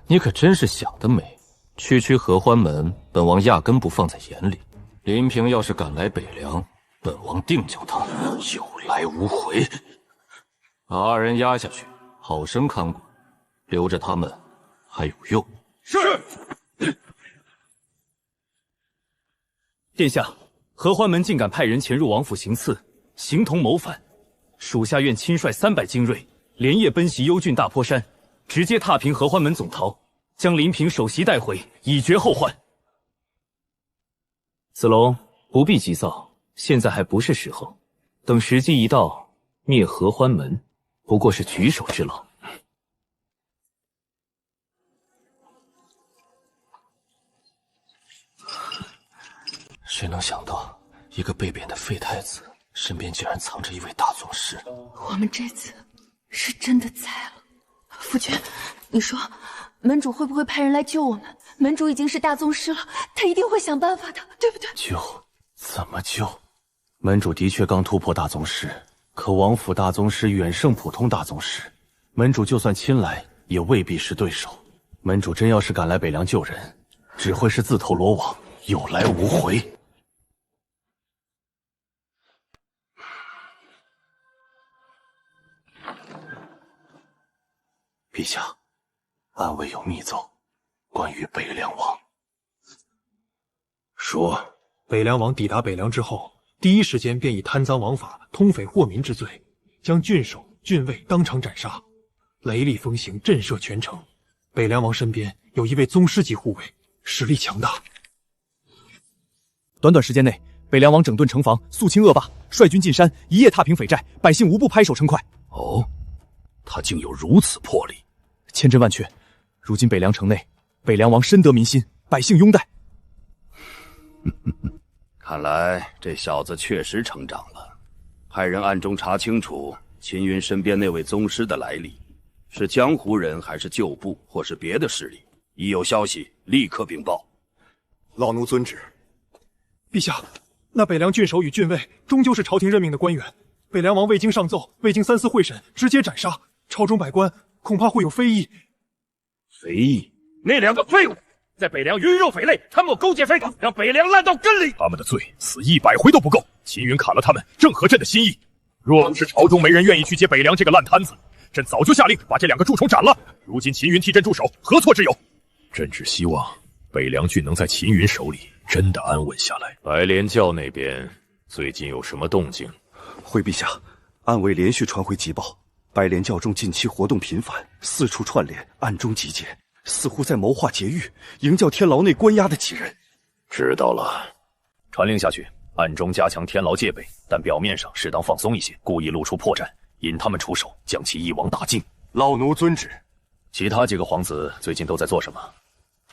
你可真是想得美。区合欢门，本王压根不放在眼里。林平要是敢来北凉，本王定叫他有来无回。把二人押下去，好生看管，留着他们还有用。是。殿下，合欢门竟敢派人潜入王府行刺，形同谋反。属下愿亲率300精锐，连夜奔袭幽峻大坡山，直接踏平合欢门总桃，将林平首席带回，以绝后患。子龙，不必急躁，现在还不是时候。等时机一到，灭合欢门不过是举手之劳。谁能想到，一个被贬的废太子身边竟然藏着一位大宗师？我们这次是真的栽了。夫君，你说门主会不会派人来救我们？门主已经是大宗师了，他一定会想办法的，对不对？救？怎么救？门主的确刚突破大宗师，可王府大宗师远胜普通大宗师，门主就算亲来，也未必是对手。门主真要是敢来北凉救人，只会是自投罗网，有来无回。陛下，暗卫有密奏，关于北凉王。说，北凉王抵达北凉之后，第一时间便以贪赃枉法、通匪祸民之罪，将郡守、郡尉当场斩杀，雷厉风行，震慑全城。北凉王身边有一位宗师级护卫，实力强大。短短时间内，北凉王整顿城防，肃清恶霸，率军进山，一夜踏平匪寨，百姓无不拍手称快。哦，他竟有如此魄力，千真万确。如今北凉城内，北凉王深得民心，百姓拥戴。看来这小子确实成长了。派人暗中查清楚秦云身边那位宗师的来历，是江湖人还是旧部或是别的势力？一有消息立刻禀报。老奴遵旨。陛下，那北凉郡守与郡尉终究是朝廷任命的官员，北凉王未经上奏，未经3司会审，直接斩杀，朝中百官恐怕会有非议。非议？那2个废物在北凉鱼肉匪类，贪墨勾结匪党，让北凉烂到根里。他们的罪死100回都不够。秦云砍了他们，正合朕的心意。若不是朝中没人愿意去接北凉这个烂摊子，朕早就下令把这2个蛀虫斩了。如今秦云替朕驻守，何错之有？朕只希望北凉郡能在秦云手里真的安稳下来。白莲教那边最近有什么动静？回陛下，暗卫连续传回急报，白莲教众近期活动频繁，四处串联，暗中集结，似乎在谋划劫狱，营救天牢内关押的几人。知道了，传令下去，暗中加强天牢戒备，但表面上适当放松一些，故意露出破绽，引他们出手，将其一网打尽。老奴遵旨。其他几个皇子最近都在做什么？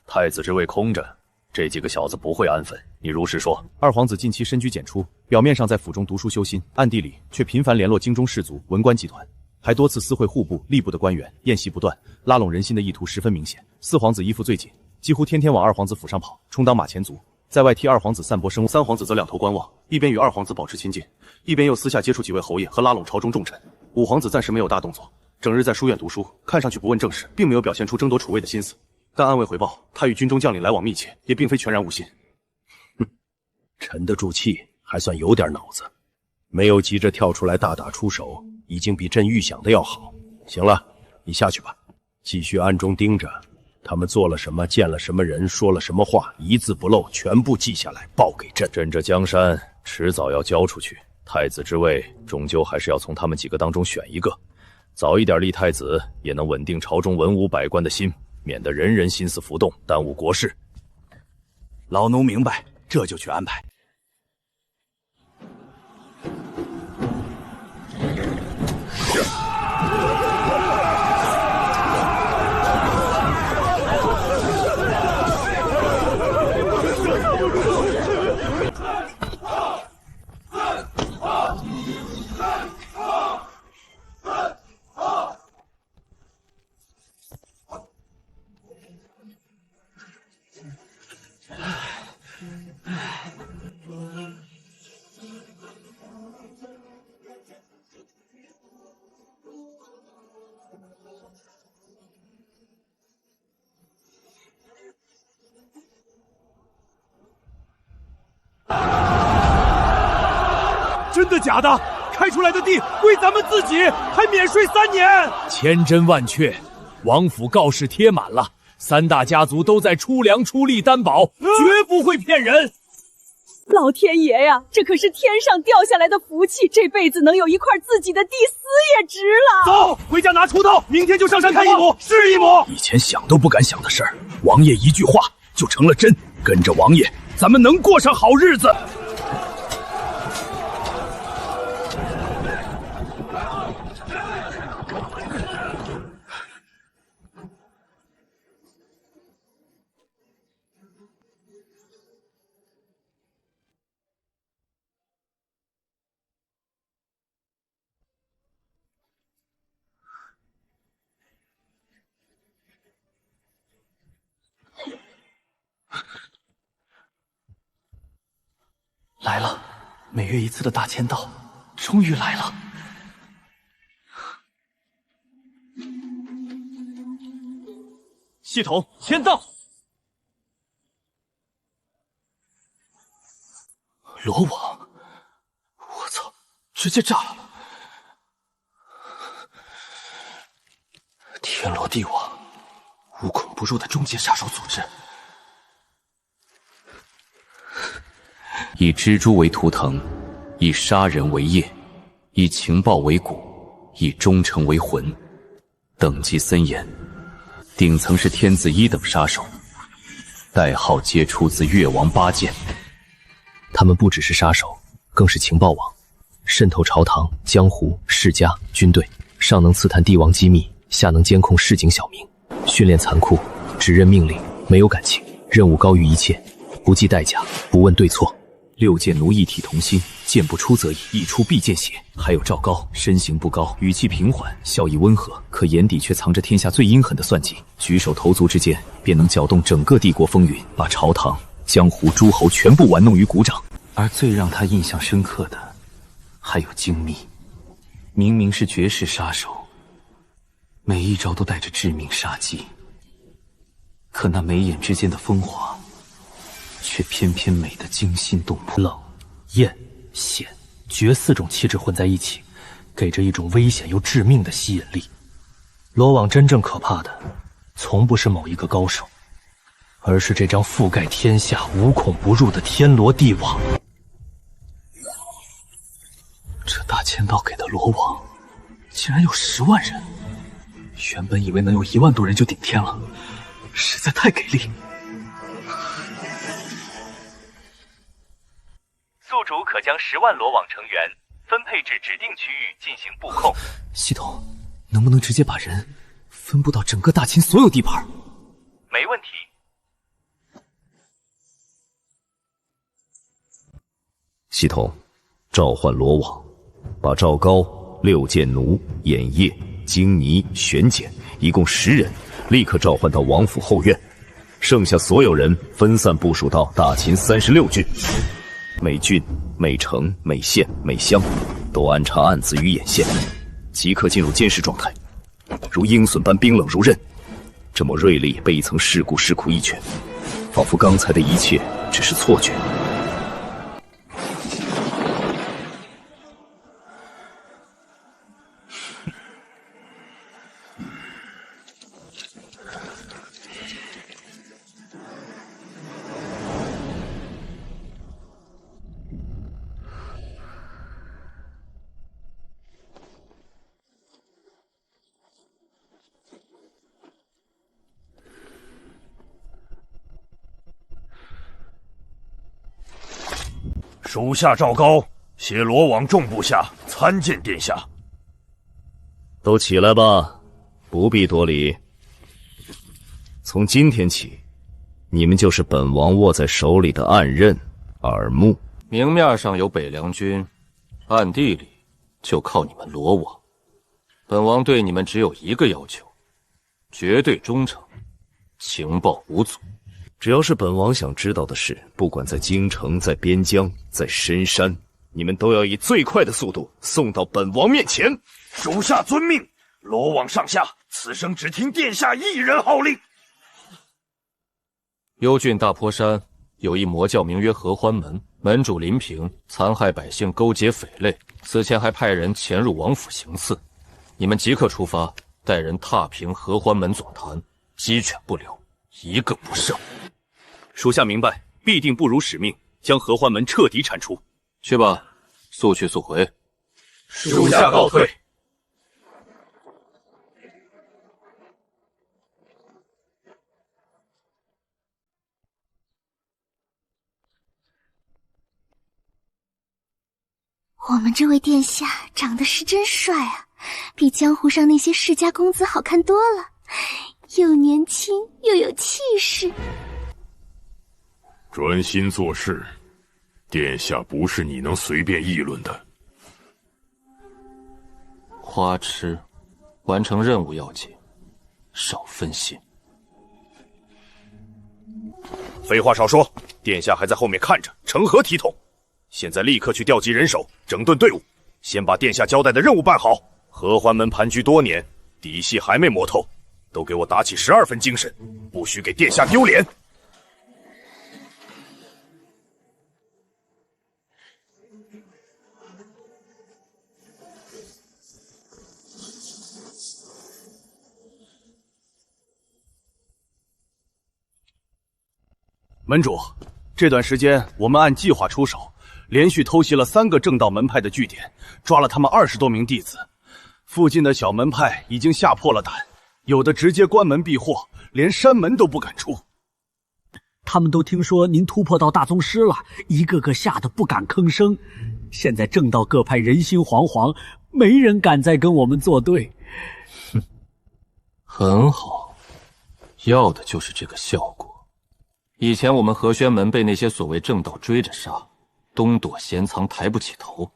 太子之位空着，这几个小子不会安分。你如实说。二皇子近期深居简出，表面上在府中读书修心，暗地里却频繁联络京中士族、文官集团，还多次私会户部、吏部的官员，宴席不断，拉拢人心的意图十分明显。四皇子依附最紧，几乎天天往二皇子府上跑，充当马前卒，在外替二皇子散播声。三皇子则两头观望，一边与二皇子保持亲近，一边又私下接触几位侯爷和拉拢朝中重臣。五皇子暂时没有大动作，整日在书院读书，看上去不问政事，并没有表现出争夺储位的心思。但暗卫回报，他与军中将领来往密切，也并非全然无心。沉得住气，还算有点脑子，没有急着跳出来大打出手，已经比朕预想的要好。行了，你下去吧，继续暗中盯着他们做了什么，见了什么人，说了什么话，一字不漏，全部记下来，报给朕。朕这江山迟早要交出去，太子之位终究还是要从他们几个当中选一个，早一点立太子，也能稳定朝中文武百官的心，免得人人心思浮动，耽误国事。老奴明白，这就去安排。真的假的？开出来的地归咱们自己，还免税3年。千真万确，王府告示贴满了，三大家族都在出粮出力担保，绝不会骗人。老天爷呀，这可是天上掉下来的福气，这辈子能有一块自己的地，死也值了。走，回家拿锄头，明天就上山看一亩是一亩。以前想都不敢想的事儿，王爷一句话就成了真。跟着王爷，咱们能过上好日子。来了，每月一次的大签到，终于来了。系统签到。罗网，我操，直接炸了！天罗地网，无孔不入的终结杀手组织。以蜘蛛为图腾，以杀人为业，以情报为骨，以忠诚为魂。等级森严，顶层是天字1等杀手，代号皆出自越王8剑。他们不只是杀手，更是情报网，渗透朝堂、江湖、世家、军队，上能刺探帝王机密，下能监控市井小民。训练残酷，只认命令，没有感情，任务高于一切，不计代价，不问对错。6剑奴一体同心，剑不出则已，一出必见血。还有赵高，身形不高，语气平缓，笑意温和，可眼底却藏着天下最阴狠的算计。举手投足之间，便能搅动整个帝国风云，把朝堂、江湖、诸侯全部玩弄于股掌。而最让他印象深刻的，还有精密。明明是绝世杀手，每一招都带着致命杀机，可那眉眼之间的风华，却偏偏美得惊心动魄。冷、艳、险、绝4种气质混在一起，给着一种危险又致命的吸引力。罗网真正可怕的，从不是某一个高手，而是这张覆盖天下、无孔不入的天罗地网。这大千道给的罗网，竟然有10万人，原本以为能有1万多人就顶天了，实在太给力。宿主可将10万罗网成员分配至指定区域进行布控。系统能不能直接把人分布到整个大秦所有地盘？没问题。系统，召唤罗网，把赵高、六剑奴、眼叶、荆泥、玄简一共10人立刻召唤到王府后院，剩下所有人分散部署到大秦36郡，每郡、每城、每县、每乡都安插暗子与眼线，即刻进入监视状态，如鹰隼般冰冷如刃。这么锐利被一层尸骨一拳，仿佛刚才的一切只是错觉。属下赵高，携罗网众部下参见殿下。都起来吧，不必多礼。从今天起，你们就是本王握在手里的暗刃、耳目。明面上有北凉军，暗地里就靠你们罗网。本王对你们只有一个要求：绝对忠诚，情报无阻。只要是本王想知道的事，不管在京城、在边疆、在深山，你们都要以最快的速度送到本王面前。属下遵命。罗网上下，此生只听殿下一人号令。幽郡大坡山有一魔教，名曰合欢门，门主林平残害百姓，勾结匪类，此前还派人潜入王府行刺。你们即刻出发，带人踏平合欢门总坛，鸡犬不留，一个不剩。属下明白，必定不辱使命，将合欢门彻底铲除。去吧，速去速回。属下告退。我们这位殿下长得是真帅啊，比江湖上那些世家公子好看多了，又年轻又有气势。专心做事，殿下不是你能随便议论的。花痴，完成任务要紧，少分心。废话少说，殿下还在后面看着，成何体统？现在立刻去调集人手，整顿队伍，先把殿下交代的任务办好。合欢门盘踞多年，底细还没摸透，都给我打起12分精神，不许给殿下丢脸。门主，这段时间我们按计划出手，连续偷袭了3个正道门派的据点，抓了他们20多名弟子。附近的小门派已经吓破了胆，有的直接关门闭货，连山门都不敢出。他们都听说您突破到大宗师了，一个个吓得不敢吭声。现在正道各派人心惶惶，没人敢再跟我们作对。哼，很好，要的就是这个效果。以前我们合轩门被那些所谓正道追着杀，东躲闲藏，抬不起头。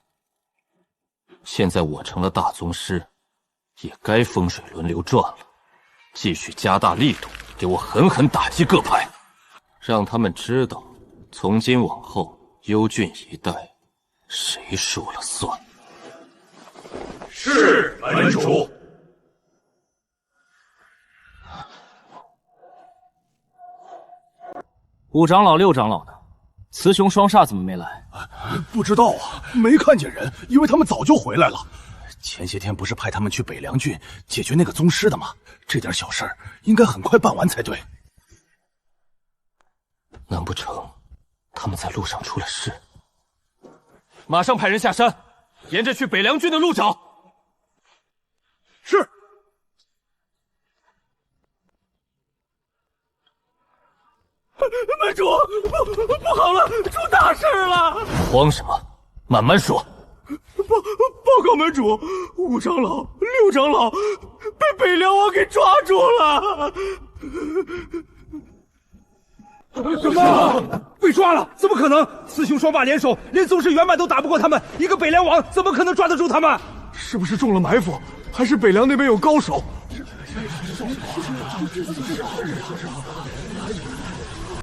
现在我成了大宗师，也该风水轮流转了，继续加大力度，给我狠狠打击各派，让他们知道，从今往后幽郡一带，谁输了算。是，门主。5长老、6长老呢？雌雄双煞怎么没来？不知道啊，没看见人，以为他们早就回来了。前些天不是派他们去北凉郡解决那个宗师的吗？这点小事儿应该很快办完才对。难不成他们在路上出了事？马上派人下山，沿着去北凉郡的路找。门主，不好了，出大事了！慌什么？慢慢说。报告门主，5长老、6长老被北凉王给抓住了。什么？被抓了？怎么可能？四兄双霸联手，连宗师圆满都打不过他们，一个北凉王怎么可能抓得住他们？是不是中了埋伏？还是北凉那边有高手？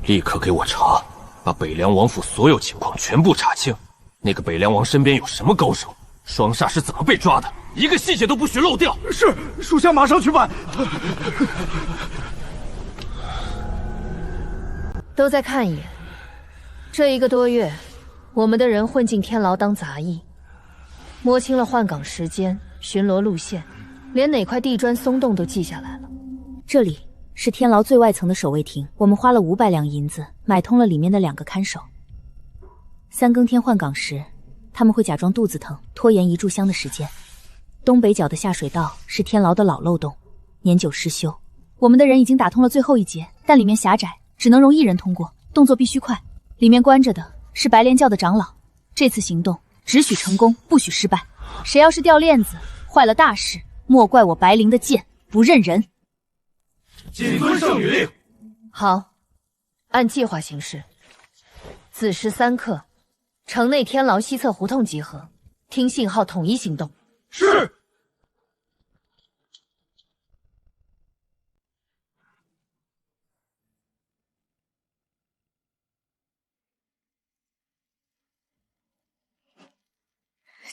立刻给我查，把北凉王府所有情况全部查清。那个北凉王身边有什么高手？双煞是怎么被抓的？一个细节都不许漏掉。是，属下马上去办。都再看一眼。这1个多月，我们的人混进天牢当杂役，摸清了换岗时间、巡逻路线，连哪块地砖松动都记下来了。这里是天牢最外层的守卫亭，我们花了500两银子买通了里面的2个看守。3更天换岗时，他们会假装肚子疼，拖延1炷香的时间。东北角的下水道是天牢的老漏洞，年久失修。我们的人已经打通了最后一节，但里面狭窄，只能容1人通过，动作必须快。里面关着的是白莲教的长老，这次行动只许成功，不许失败。谁要是掉链子，坏了大事，莫怪我白灵的剑不认人。谨遵圣女令。好，按计划行事。子时3刻，城内天牢西侧胡同集合，听信号统一行动。是。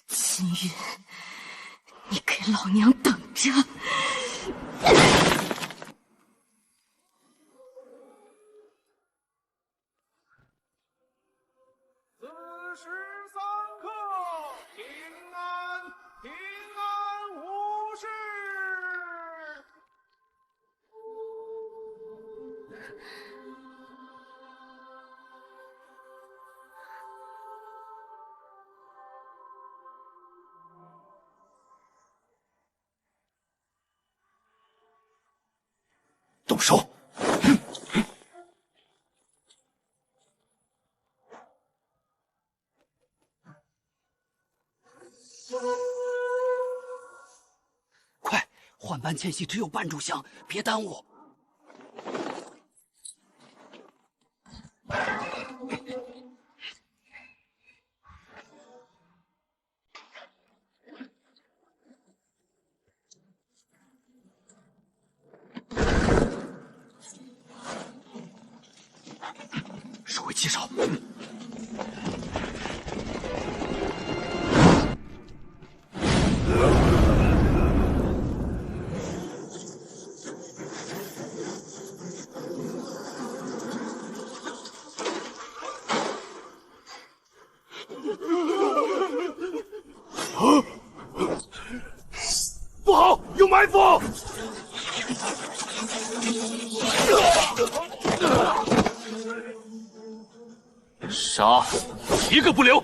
秦云，你给老娘等着！动手！快，换班前夕只有半炷香，别耽误。守卫旗手。不好，有埋伏！杀，一个不留！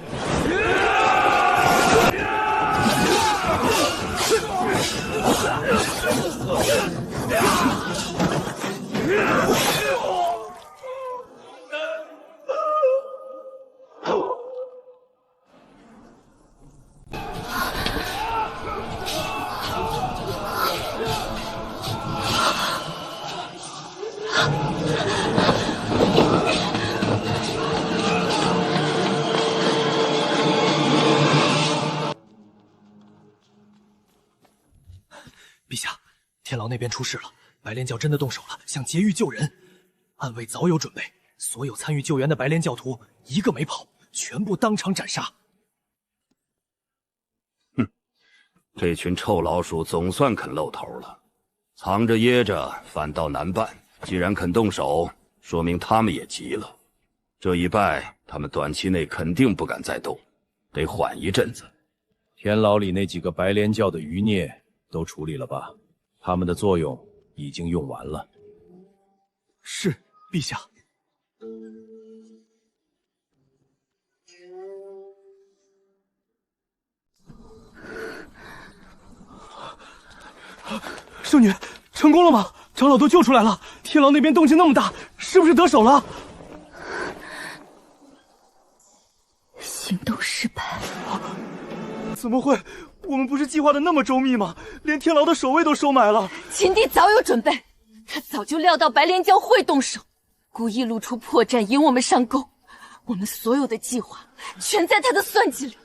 陛下，天牢那边出事了，白莲教真的动手了，想劫狱救人。暗卫早有准备，所有参与救援的白莲教徒一个没跑，全部当场斩杀。哼，这群臭老鼠总算肯露头了，藏着掖着反倒难办。既然肯动手，说明他们也急了。这一败，他们短期内肯定不敢再动，得缓一阵子。天牢里那几个白莲教的余孽都处理了吧？他们的作用已经用完了。是，陛下。圣女，成功了吗？长老都救出来了，天牢那边动静那么大，是不是得手了？怎么会？我们不是计划的那么周密吗？连天牢的守卫都收买了。秦帝早有准备，他早就料到白莲教会动手，故意露出破绽引我们上钩。我们所有的计划全在他的算计里。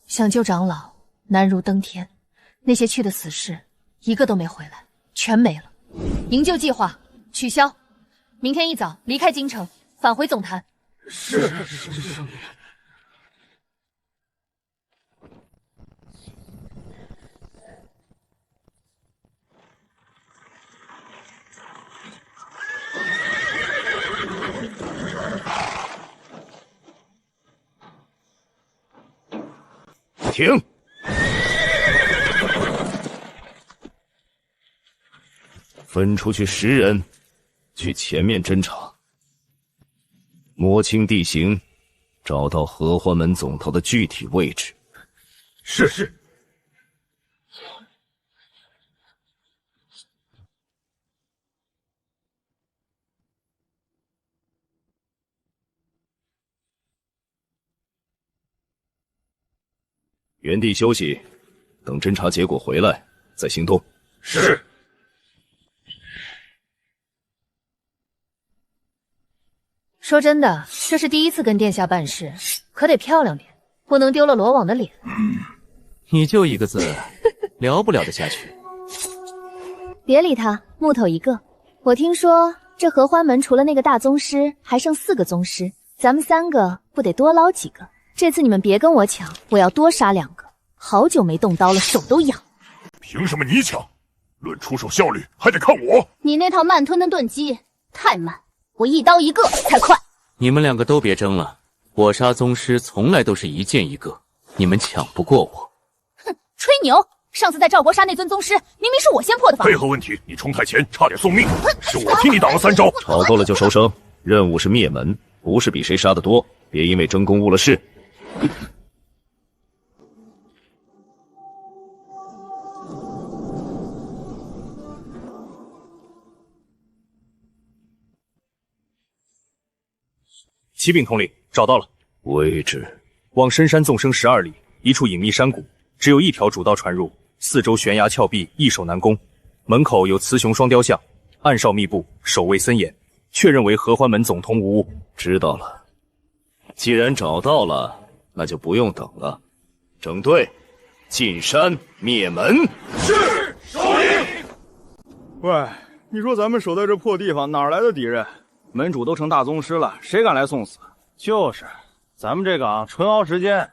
想救长老，难如登天。那些去的死士，一个都没回来，全没了。营救计划取消，明天一早离开京城，返回总坛。是。停！分出去10人，去前面侦查，摸清地形，找到合欢门总头的具体位置。是。原地休息，等侦查结果回来再行动。是。说真的，这是第一次跟殿下办事，可得漂亮点，不能丢了罗网的脸。你就一个字，聊不聊得下去？别理他，木头一个。我听说这合欢门除了那个大宗师，还剩4个宗师，咱们3个不得多捞几个？这次你们别跟我抢，我要多杀2个。好久没动刀了，手都痒。凭什么你抢？论出手效率，还得看我。你那套慢吞的钝击太慢，我一刀一个才快。你们2个都别争了，我杀宗师从来都是一剑一个，你们抢不过我。哼，吹牛！上次在赵国杀那尊宗师，明明是我先破的防。配合问题，你冲太前差点送命，是我替你挡了3招。吵够了就收声，任务是灭门，不是比谁杀得多，别因为争功误了事。启禀统领，找到了位置，往深山纵深12里，一处隐秘山谷，只有一条主道传入，四周悬崖峭壁，易守难攻。门口有雌雄双雕像，暗哨密布，守卫森严，确认为合欢门总统无误。知道了。既然找到了，那就不用等了，整队进山灭门。是，首领。喂，你说咱们守在这破地方，哪来的敌人？门主都成大宗师了，谁敢来送死？就是，咱们这岗纯熬时间。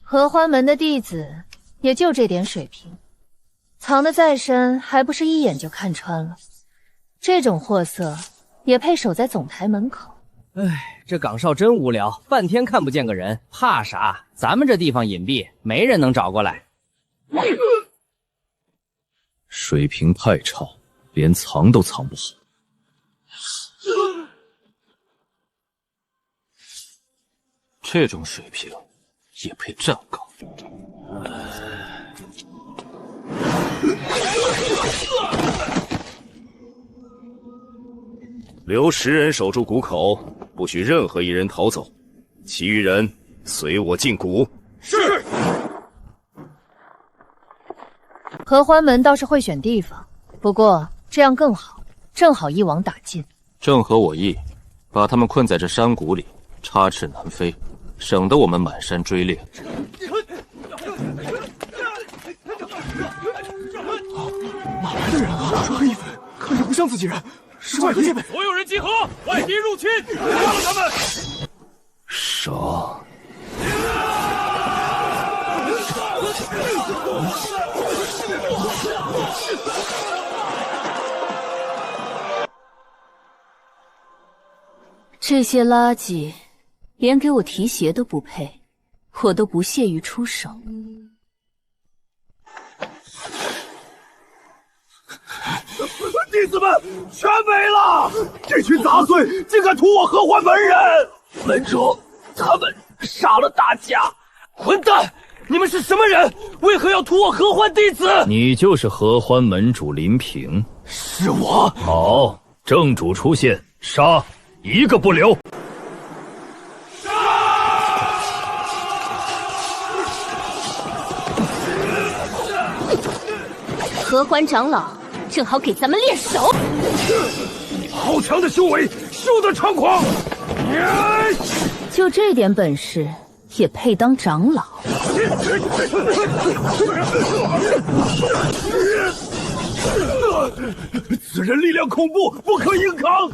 合欢门的弟子也就这点水平，藏得再深，还不是一眼就看穿了？这种货色也配守在总台门口？唉，这岗哨真无聊，半天看不见个人，怕啥？咱们这地方隐蔽，没人能找过来。水平太差，连藏都藏不好。这种水平也配站岗？留10人守住谷口，不许任何一人逃走，其余人随我进谷。是。合欢门倒是会选地方，不过这样更好，正好一网打尽。正合我意，把他们困在这山谷里，插翅难飞，省得我们满山追猎。哪来的人啊？穿黑衣服，看着不像自己人，是外敌。所有人集合，外敌入侵，杀了他们！杀！这些垃圾，连给我提鞋都不配，我都不屑于出手。弟子们全没了！这群杂碎竟敢屠我合欢门人！门主，他们杀了大家！混蛋！你们是什么人？为何要屠我合欢弟子？你就是合欢门主林平。是我。好，正主出现，杀，一个不留。合欢长老正好给咱们练手。好强的修为，休得猖狂！就这点本事，也配当长老？此人力量恐怖，不可硬扛！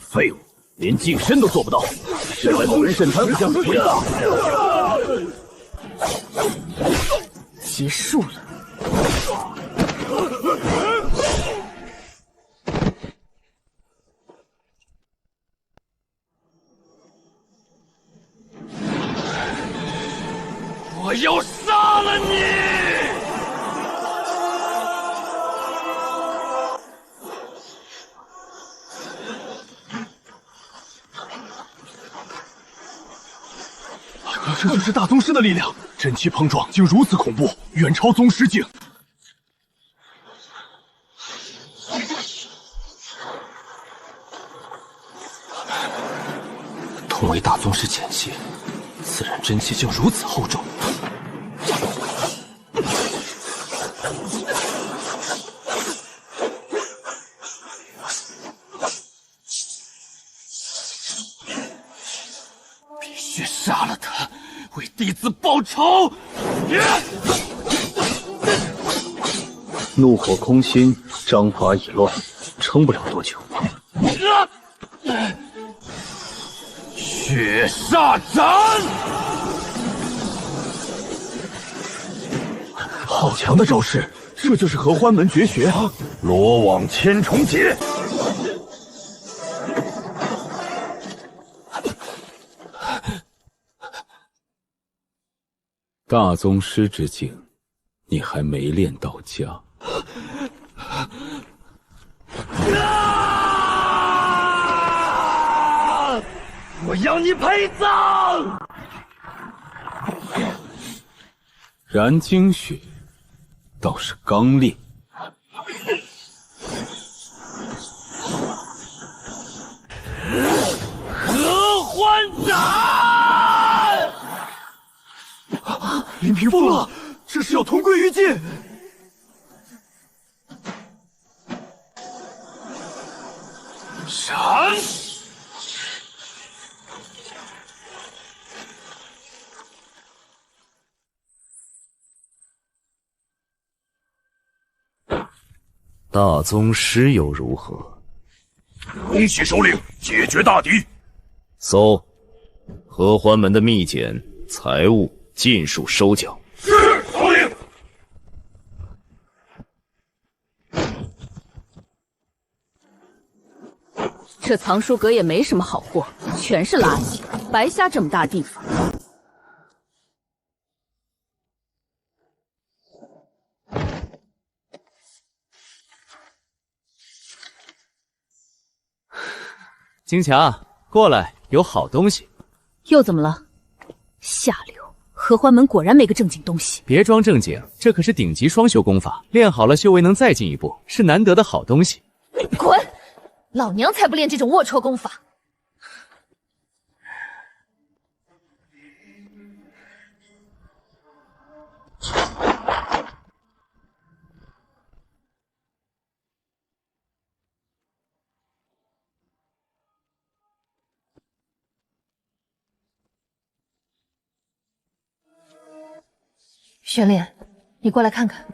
废物，连近身都做不到，身为某人审团，像是混蛋！结束了。我要杀了你！这就是大宗师的力量，真气碰撞竟如此恐怖，远超宗师境。同为大宗师前期，此人真气竟如此厚重。必须杀了他，为弟子报仇！怒火空心，章法已乱，撑不了多久。血煞斩！好强的招式，这就是合欢门绝学罗网千重劫。大宗师之境，你还没练到家。我要你陪葬！燃精血倒是刚烈。合欢斩！林平疯了，这是要同归于尽！闪！大宗师又如何？恭喜首领解决大敌。搜，合欢门的秘简、财物尽数收缴。是，首领。这藏书阁也没什么好货，全是垃圾，白瞎这么大地方。金强，过来，有好东西。又怎么了？下流！合欢门果然没个正经东西。别装正经，这可是顶级双修功法，练好了修为能再进一步，是难得的好东西。滚！老娘才不练这种龌龊功法。玄烈，你过来看看。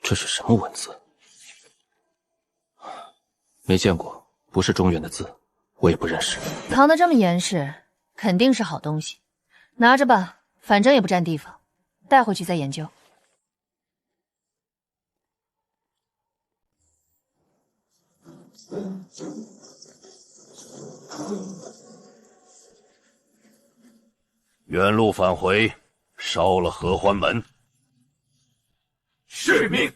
这是什么文字？没见过，不是中原的字，我也不认识。藏得这么严实，肯定是好东西。拿着吧，反正也不占地方，带回去再研究。原路返回，烧了合欢门。是命。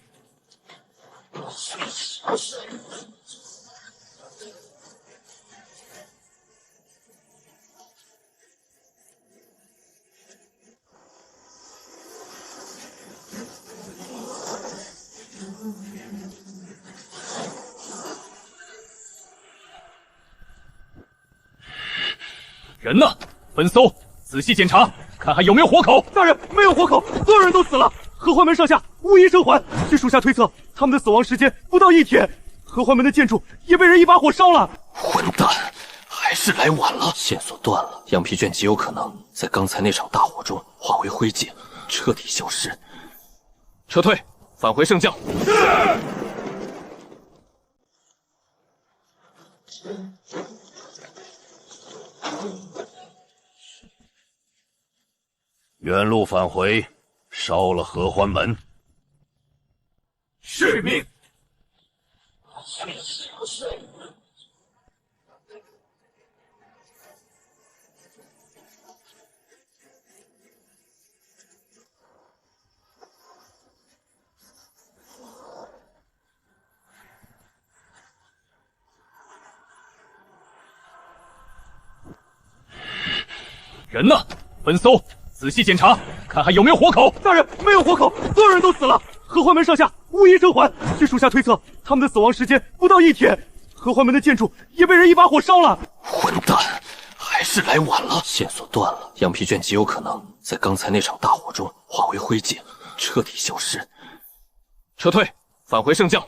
人呢？分搜，仔细检查，看还有没有活口。大人，没有活口，所有人都死了。合欢门上下无一生还。据属下推测，他们的死亡时间不到1天。合欢门的建筑也被人一把火烧了。混蛋，还是来晚了。线索断了，羊皮卷极有可能在刚才那场大火中化为灰烬，彻底消失。撤退，返回圣将。原路返回，烧了合欢门。是命。人呢？分搜，仔细检查，看还有没有活口。大人，没有活口，所有人都死了。合欢门上下无一生还。据属下推测，他们的死亡时间不到1天。合欢门的建筑也被人一把火烧了。混蛋，还是来晚了。线索断了，羊皮卷极有可能在刚才那场大火中化为灰烬，彻底消失。撤退，返回圣将。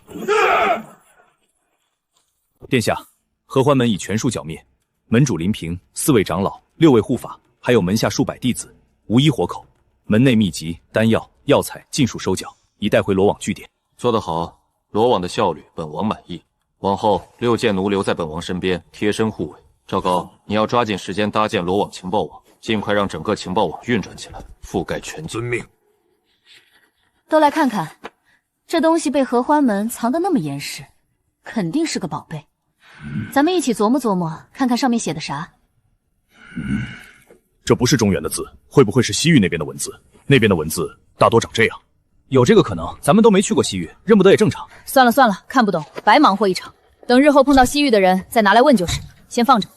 殿下，合欢门已全数剿灭，门主林平、4位长老、6位护法，还有门下数百弟子，无一活口。门内秘籍、丹药、药材尽数收缴，已带回罗网据点。做得好，罗网的效率本王满意。往后6剑奴留在本王身边，贴身护卫。赵高，你要抓紧时间搭建罗网情报网，尽快让整个情报网运转起来，覆盖全境。遵命。都来看看，这东西被合欢门藏得那么严实，肯定是个宝贝。咱们一起琢磨琢磨，看看上面写的啥。这不是中原的字，会不会是西域那边的文字？那边的文字大多长这样。有这个可能，咱们都没去过西域，认不得也正常。算了算了，看不懂，白忙活一场。等日后碰到西域的人，再拿来问就是。先放着。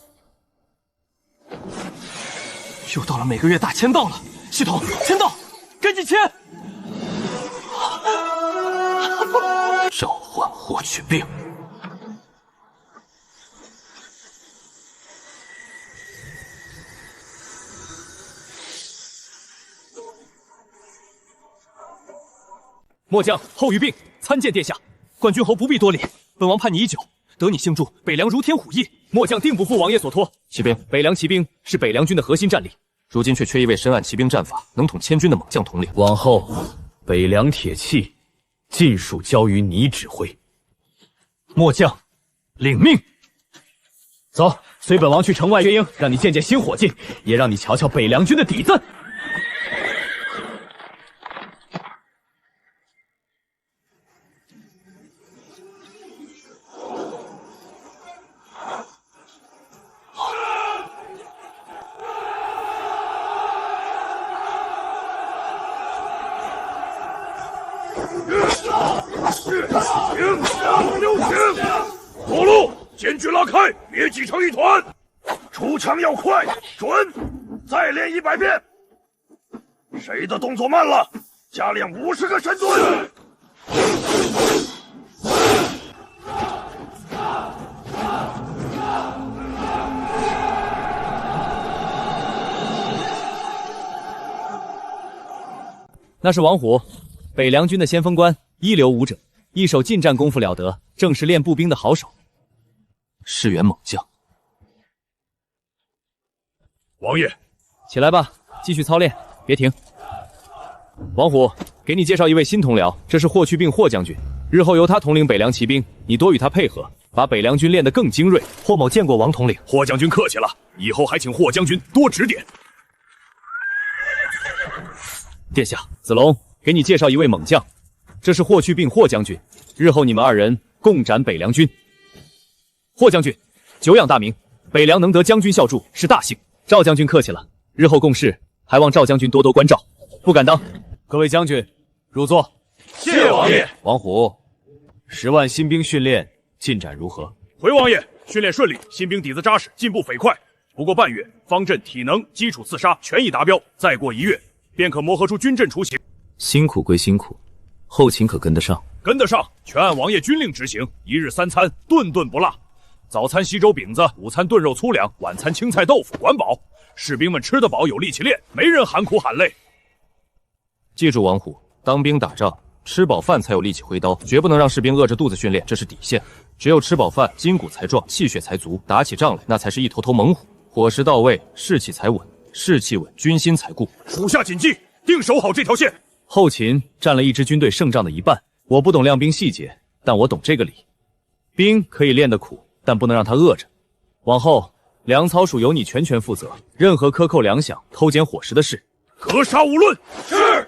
又到了每个月大签到了，系统签到，赶紧签！召唤霍去病。末将后于病参见殿下。冠军侯不必多礼，本王盼你已久，得你相助，北凉如天虎翼，末将定不负王爷所托。骑兵，北凉骑兵是北凉军的核心战力，如今却缺一位深谙骑兵战法、能统千军的猛将统领。往后，北凉铁器尽数交于你指挥。末将领命。走，随本王去城外军营，让你见见新火劲，也让你瞧瞧北凉军的底子。左路间距拉开，别挤成一团。出枪要快，准，再练100遍。谁的动作慢了，加练50个深蹲。那是王虎，北凉军的先锋官，一流武者，一手近战功夫了得，正是练步兵的好手。是员猛将。王爷，起来吧，继续操练，别停。王虎，给你介绍一位新同僚，这是霍去病霍将军，日后由他统领北凉骑兵，你多与他配合，把北凉军练得更精锐。霍某见过王统领。霍将军客气了，以后还请霍将军多指点。殿下，子龙，给你介绍一位猛将，这是霍去病霍将军，日后你们2人共斩北凉军。霍将军，久仰大名，北凉能得将军效助是大幸。赵将军客气了，日后共事，还望赵将军多多关照。不敢当。各位将军，入座。谢王爷。王虎，10万新兵训练进展如何？回王爷，训练顺利，新兵底子扎实，进步飞快。不过半月，方阵、体能、基础刺杀全已达标，再过1月，便可磨合出军阵雏形。辛苦归辛苦，后勤可跟得上？跟得上，全按王爷军令执行，1日3餐，顿顿不落。早餐稀粥饼子，午餐炖肉粗粮，晚餐青菜豆腐，管饱。士兵们吃得饱，有力气练，没人喊苦喊累。记住，王虎，当兵打仗，吃饱饭才有力气挥刀，绝不能让士兵饿着肚子训练，这是底线。只有吃饱饭，筋骨才壮，气血才足，打起仗来那才是一头头猛虎。伙食到位，士气才稳，士气稳，军心才固。属下谨记，定守好这条线。后勤占了一支军队胜仗的一半，我不懂亮兵细节，但我懂这个理。兵可以练得苦，但不能让他饿着。往后粮草署由你全权负责，任何克扣粮饷、偷减伙食的事，格杀勿论。是。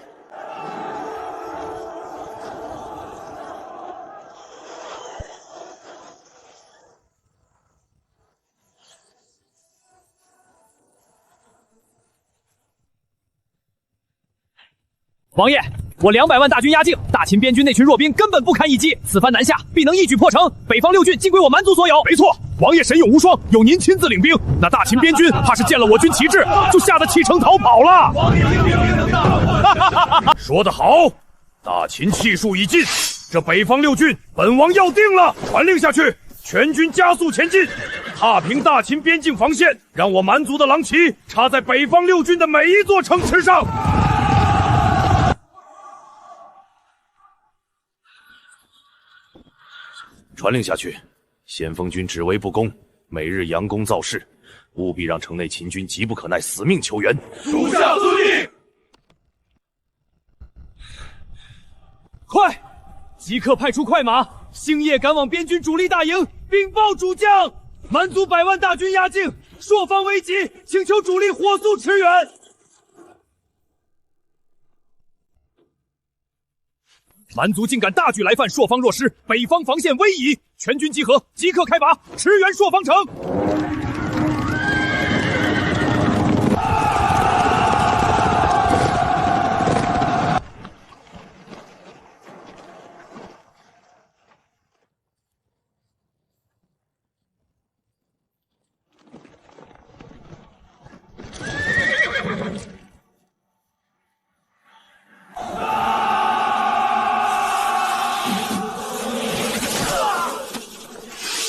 王爷，我200万大军压境，大秦边军那群弱兵根本不堪一击，此番南下必能一举破城，北方6郡尽归我蛮族所有。没错，王爷神勇无双，有您亲自领兵，那大秦边军怕是见了我军旗帜，就吓得弃城逃跑了。说得好，大秦气数已尽，这北方6郡本王要定了，传令下去，全军加速前进，踏平大秦边境防线，让我蛮族的狼旗插在北方6郡的每一座城池上。传令下去，先锋军只为不公，每日佯攻造势，务必让城内秦军急不可耐，死命求援。属下遵命。快，即刻派出快马，星夜赶往边军主力大营，禀报主将，蛮族100万大军压境，朔方危急，请求主力火速驰援。蛮族竟敢大举来犯朔方弱师，北方防线危矣！全军集合，即刻开拔，驰援朔方城。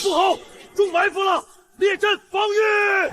不好，中埋伏了！列阵防御！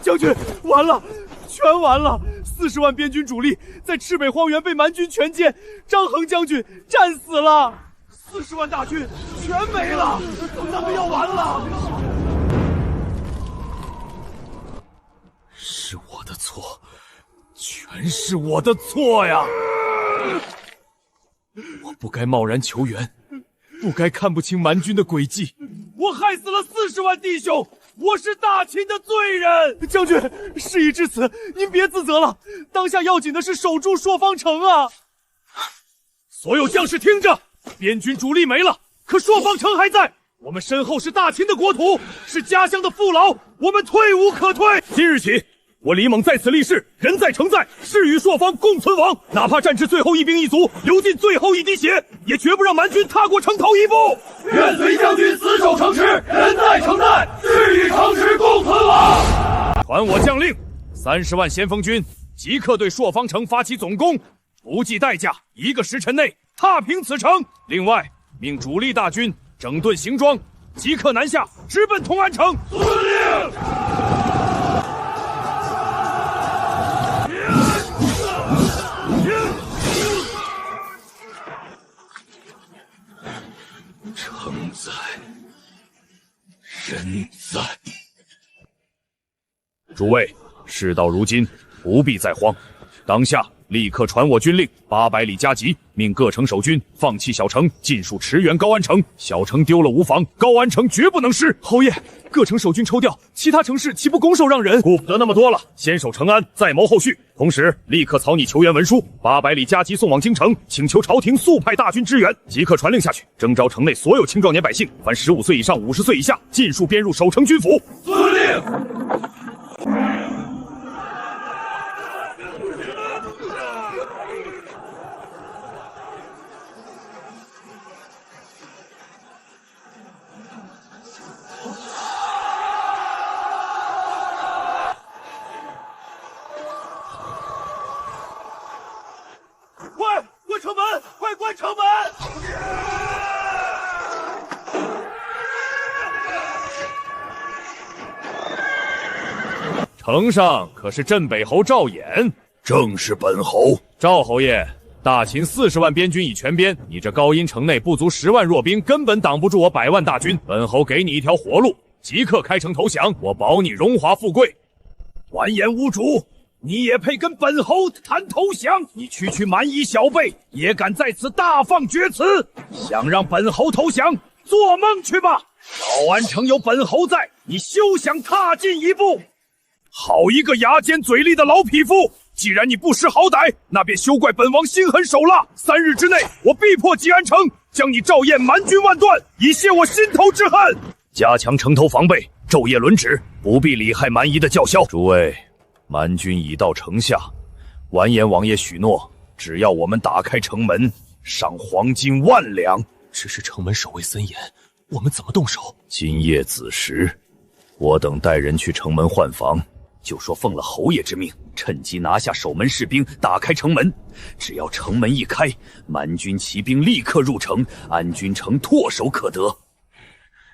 将军，完了，全完了！40万边军主力在赤北荒原被蛮军全歼，张衡将军战死了，40万大军全没了，咱们要完了！是我的错，全是我的错呀！我不该贸然求援，不该看不清蛮军的诡计，我害死了40万弟兄，我是大秦的罪人。将军，事已至此，您别自责了。当下要紧的是守住朔方城啊！所有将士听着，边军主力没了，可朔方城还在。我们身后是大秦的国土，是家乡的父老，我们退无可退。今日起，我李猛在此立誓，人在城在，誓与朔方共存亡。哪怕战至最后一兵一卒，流尽最后一滴血，也绝不让蛮军踏过城头一步。愿随将军死守城池，人在城在，誓与城池共存亡。传我将令，30万先锋军即刻对朔方城发起总攻，不计代价，1个时辰内踏平此城。另外，命主力大军整顿行装，即刻南下，直奔同安城。遵令。诸位，事到如今，不必再慌，当下立刻传我军令，800里加急，命各城守军放弃小城，尽数驰援高安城。小城丢了无妨，高安城绝不能失。侯爷，各城守军抽调，其他城市岂不拱手让人？顾不得那么多了，先守成安，再谋后续。同时，立刻草拟求援文书，800里加急送往京城，请求朝廷速派大军支援。即刻传令下去，征召城内所有青壮年百姓，凡15岁以上、50岁以下，尽数编入守城军府。遵令。关城门！快关城门！城上可是镇北侯赵衍？正是本侯。赵侯爷，大秦40万边军已全编，你这高阴城内不足10万弱兵，根本挡不住我100万大军。本侯给你一条活路，即刻开城投降，我保你荣华富贵。完颜无主！你也配跟本侯谈投降？你区蛮夷小辈，也敢在此大放厥词？想让本侯投降，做梦去吧！高安城有本侯在，你休想踏进一步！好一个牙尖嘴利的老匹夫！既然你不识好歹，那便休怪本王心狠手辣。3日之内，我必破吉安城，将你赵燕蛮军万段，以泄我心头之恨。加强城头防备，昼夜轮值，不必理害蛮夷的叫嚣。诸位，蛮军已到城下，完颜王爷许诺，只要我们打开城门，赏黄金1万两。只是城门守卫森严，我们怎么动手？今夜子时，我等带人去城门换防，就说奉了侯爷之命，趁机拿下守门士兵，打开城门。只要城门一开，蛮军骑兵立刻入城，安军城唾手可得。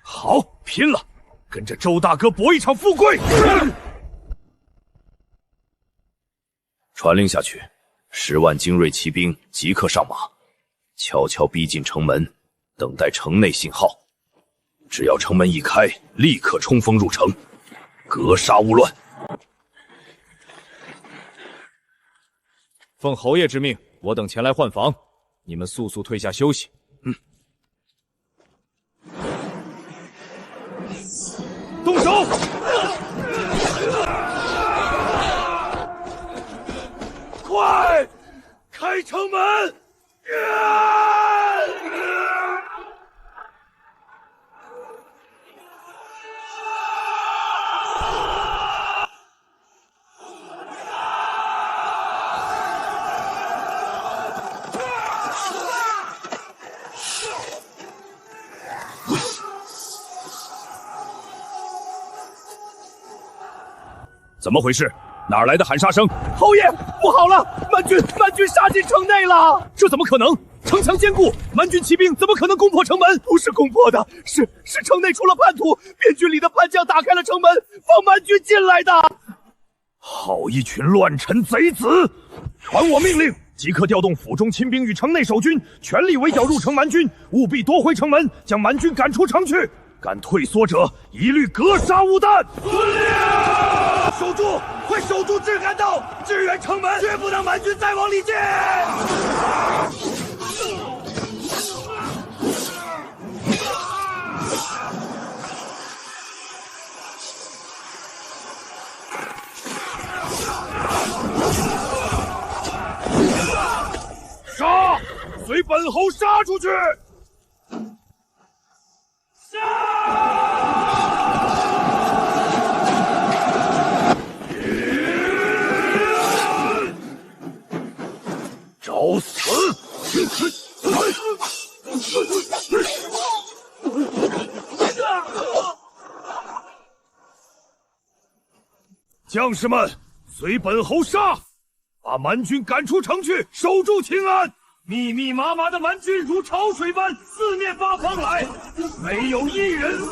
好，拼了！跟着周大哥搏一场富贵！传令下去，10万精锐骑兵即刻上马，悄悄逼近城门，等待城内信号。只要城门一开，立刻冲锋入城，格杀勿乱。奉侯爷之命，我等前来换防，你们速速退下休息。动手！快开城门！怎么回事？哪来的喊杀声？侯爷，不好了！蛮军杀进城内了！这怎么可能？城墙坚固，蛮军骑兵怎么可能攻破城门？不是攻破的，是城内出了叛徒，边军里的叛将打开了城门，放蛮军进来的。好一群乱臣贼子！传我命令，即刻调动府中亲兵与城内守军，全力围剿入城蛮军，务必夺回城门，将蛮军赶出城去。敢退缩者，一律格杀勿惮。遵令！守住，快守住至甘道，支援城门，绝不让蛮军再往里进。杀！随本侯杀出去！找死！将士们，随本侯杀！把蛮军赶出城去，守住秦安。密密麻麻的蛮军如潮水般四面八方来，没有一人死。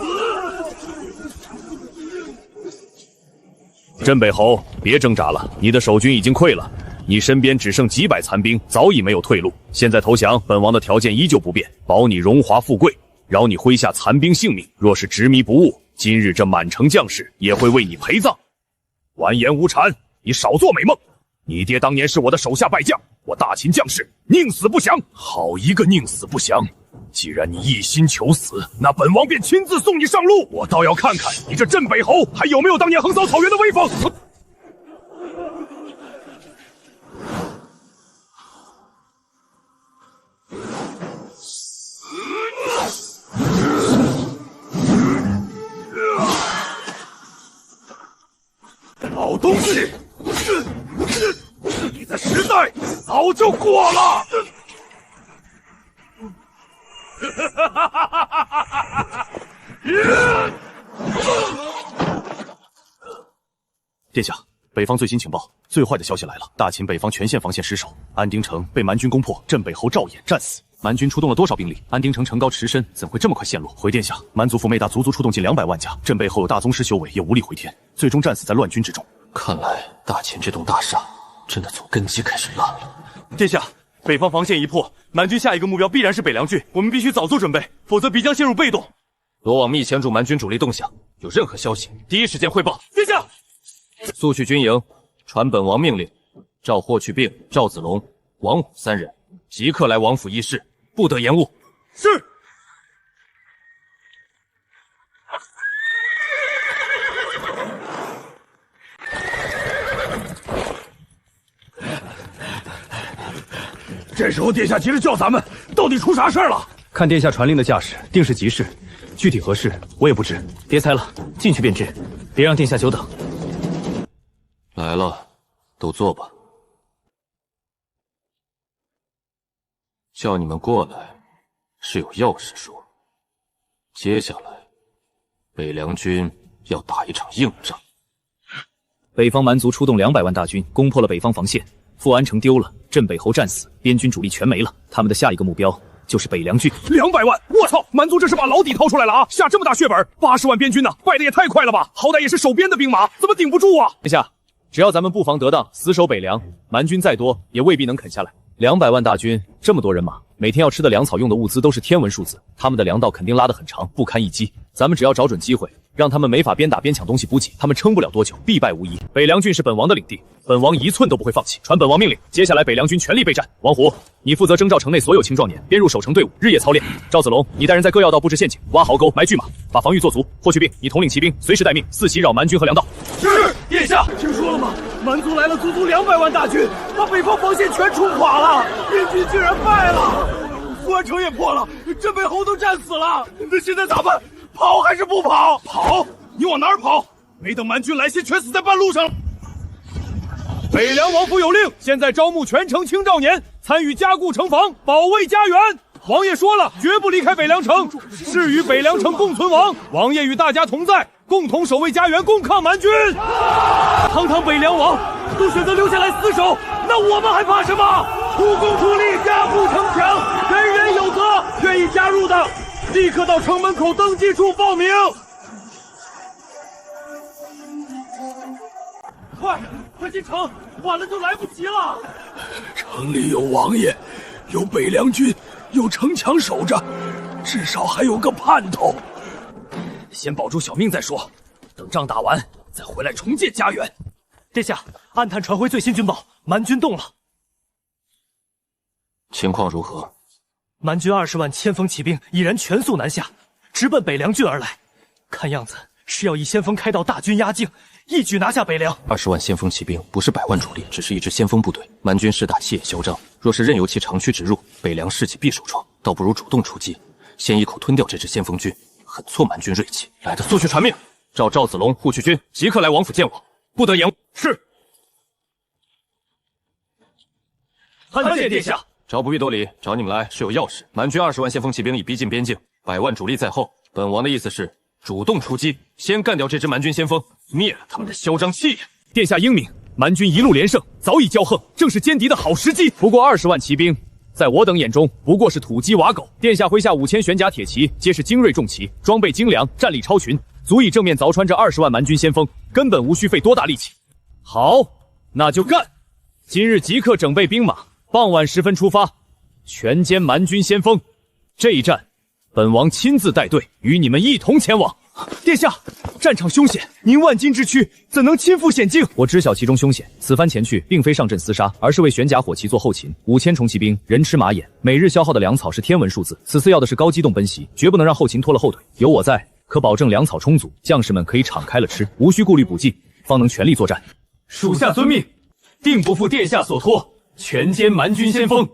镇北侯，别挣扎了，你的守军已经溃了，你身边只剩几百残兵，早已没有退路。现在投降，本王的条件依旧不变，保你荣华富贵，饶你麾下残兵性命。若是执迷不悟，今日这满城将士也会为你陪葬。完颜无产，你少做美梦！你爹当年是我的手下败将，我大秦将士宁死不降。好一个宁死不降！既然你一心求死，那本王便亲自送你上路。我倒要看看你这镇北侯还有没有当年横扫草原的威风！老东西，你的时代早就过了。殿下，北方最新情报，最坏的消息来了！大秦北方全线防线失守，安丁城被蛮军攻破，镇北侯赵衍战死。蛮军出动了多少兵力？安丁城城高池深，怎会这么快陷落？回殿下，蛮族伏媚大足足出动近200万家，镇北侯有大宗师修为，也无力回天，最终战死在乱军之中。看来大秦这栋大厦真的从根基开始烂了。殿下，北方防线一破，蛮军下一个目标必然是北凉郡，我们必须早做准备，否则必将陷入被动。罗网密牵住蛮军主力动向，有任何消息第一时间汇报。殿下，速去军营，传本王命令，召霍去病、赵子龙、王虎3人，即刻来王府议事，不得延误。是。这时候殿下急着叫咱们，到底出啥事儿了？看殿下传令的架势，定是急事，具体何事我也不知。别猜了，进去便知，别让殿下久等。来了，都坐吧。叫你们过来，是有要事说。接下来，北凉军要打一场硬仗。北方蛮族出动200万大军，攻破了北方防线，富安城丢了，镇北侯战死，边军主力全没了。他们的下一个目标就是北凉军。200万！我操！蛮族这是把老底掏出来了啊！下这么大血本，80万边军呢，败的也太快了吧！好歹也是守边的兵马，怎么顶不住啊？殿下，只要咱们布防得当，死守北凉，蛮军再多也未必能啃下来。200万大军，这么多人马，每天要吃的粮草用的物资都是天文数字，他们的粮道肯定拉得很长，不堪一击。咱们只要找准机会，让他们没法边打边抢东西补给，他们撑不了多久，必败无疑。北凉郡是本王的领地，本王1寸都不会放弃。传本王命令，接下来北凉军全力备战。王虎，你负责征召城内所有青壮年，编入守城队伍，日夜操练。赵子龙，你带人在各要道布置陷阱，挖壕沟，埋巨马，把防御做足。霍去病，你统领骑兵，随时待命，四袭扰蛮军和粮道。是，殿下。听说了吗？蛮族来了足足200万大军，把北方防线全冲垮了，边军竟然败了，富安城也破了，镇北侯都战死了。那现在咋办？跑还是不跑？跑！你往哪儿跑？没等蛮军来，先全死在半路上了。北凉王府有令，现在招募全城青少年参与加固城防，保卫家园。王爷说了，绝不离开北凉城，誓与北凉城共存亡。王爷与大家同在，共同守卫家园，共抗蛮军。堂堂北凉王都选择留下来死守，那我们还怕什么？出工出力，加固城墙，人人有责。愿意加入的，立刻到城门口登记处报名。快进城，晚了就来不及了。城里有王爷，有北凉军，有城墙守着，至少还有个盼头。先保住小命再说，等仗打完再回来重建家园。殿下，暗探传回最新军报，蛮军动了。情况如何？蛮军20万先锋骑兵已然全速南下，直奔北凉郡而来。看样子是要以先锋开道，大军压境，一举拿下北凉。20万先锋骑兵不是100万主力，只是一支先锋部队。蛮军势大气也嚣张，若是任由其长驱直入，北凉士气必受创。倒不如主动出击，先一口吞掉这支先锋军，狠挫蛮军锐气。来的速去传命，召赵子龙、护去军即刻来王府见我，不得延误。是。参见殿下。赵不必多礼，找你们来是有要事。蛮军20万先锋骑兵已逼近边境，100万主力在后。本王的意思是，主动出击，先干掉这支蛮军先锋，灭了他们的嚣张气焰。殿下英明，蛮军一路连胜，早已骄横，正是歼敌的好时机。不过20万骑兵，在我等眼中不过是土鸡瓦狗。殿下麾下5000玄甲铁骑，皆是精锐重骑，装备精良，战力超群，足以正面凿穿这20万蛮军先锋，根本无需费多大力气。好，那就干！今日即刻整备兵马，傍晚时分出发，全歼蛮军先锋。这一战，本王亲自带队，与你们一同前往。殿下，战场凶险，您万金之躯怎能亲赴险境？我知晓其中凶险，此番前去并非上阵厮杀，而是为玄甲火骑做后勤。5000重骑兵，人吃马眼，每日消耗的粮草是天文数字。此次要的是高机动奔袭，绝不能让后勤拖了后腿。有我在，可保证粮草充足，将士们可以敞开了吃，无需顾虑补给，方能全力作战。属下遵命，定不负殿下所托，全歼蛮军先锋。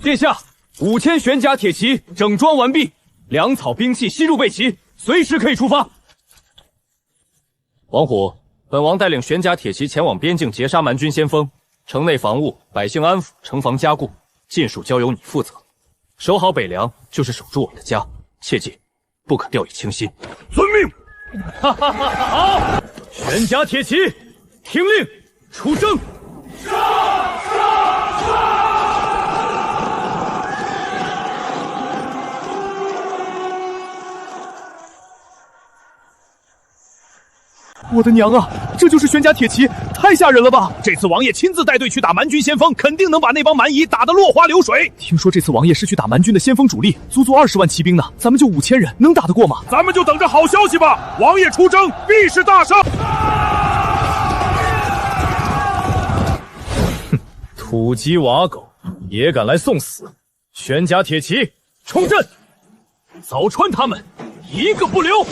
殿下，5000玄甲铁骑整装完毕，粮草兵器悉入备齐，随时可以出发。王虎，本王带领玄甲铁骑前往边境截杀蛮军先锋，城内防务、百姓安抚、城防加固，尽数交由你负责。守好北凉，就是守住我们的家，切记不可掉以轻心。遵命。哈哈哈！好，玄甲铁骑，听令，出征！我的娘啊！这就是玄甲铁骑，太吓人了吧！这次王爷亲自带队去打蛮军先锋，肯定能把那帮蛮夷打得落花流水。听说这次王爷是去打蛮军的先锋主力，足足20万骑兵呢，咱们就5000人，能打得过吗？咱们就等着好消息吧！王爷出征，必是大胜！哼，土鸡瓦狗也敢来送死！玄甲铁骑，冲阵！凿穿他们，一个不留！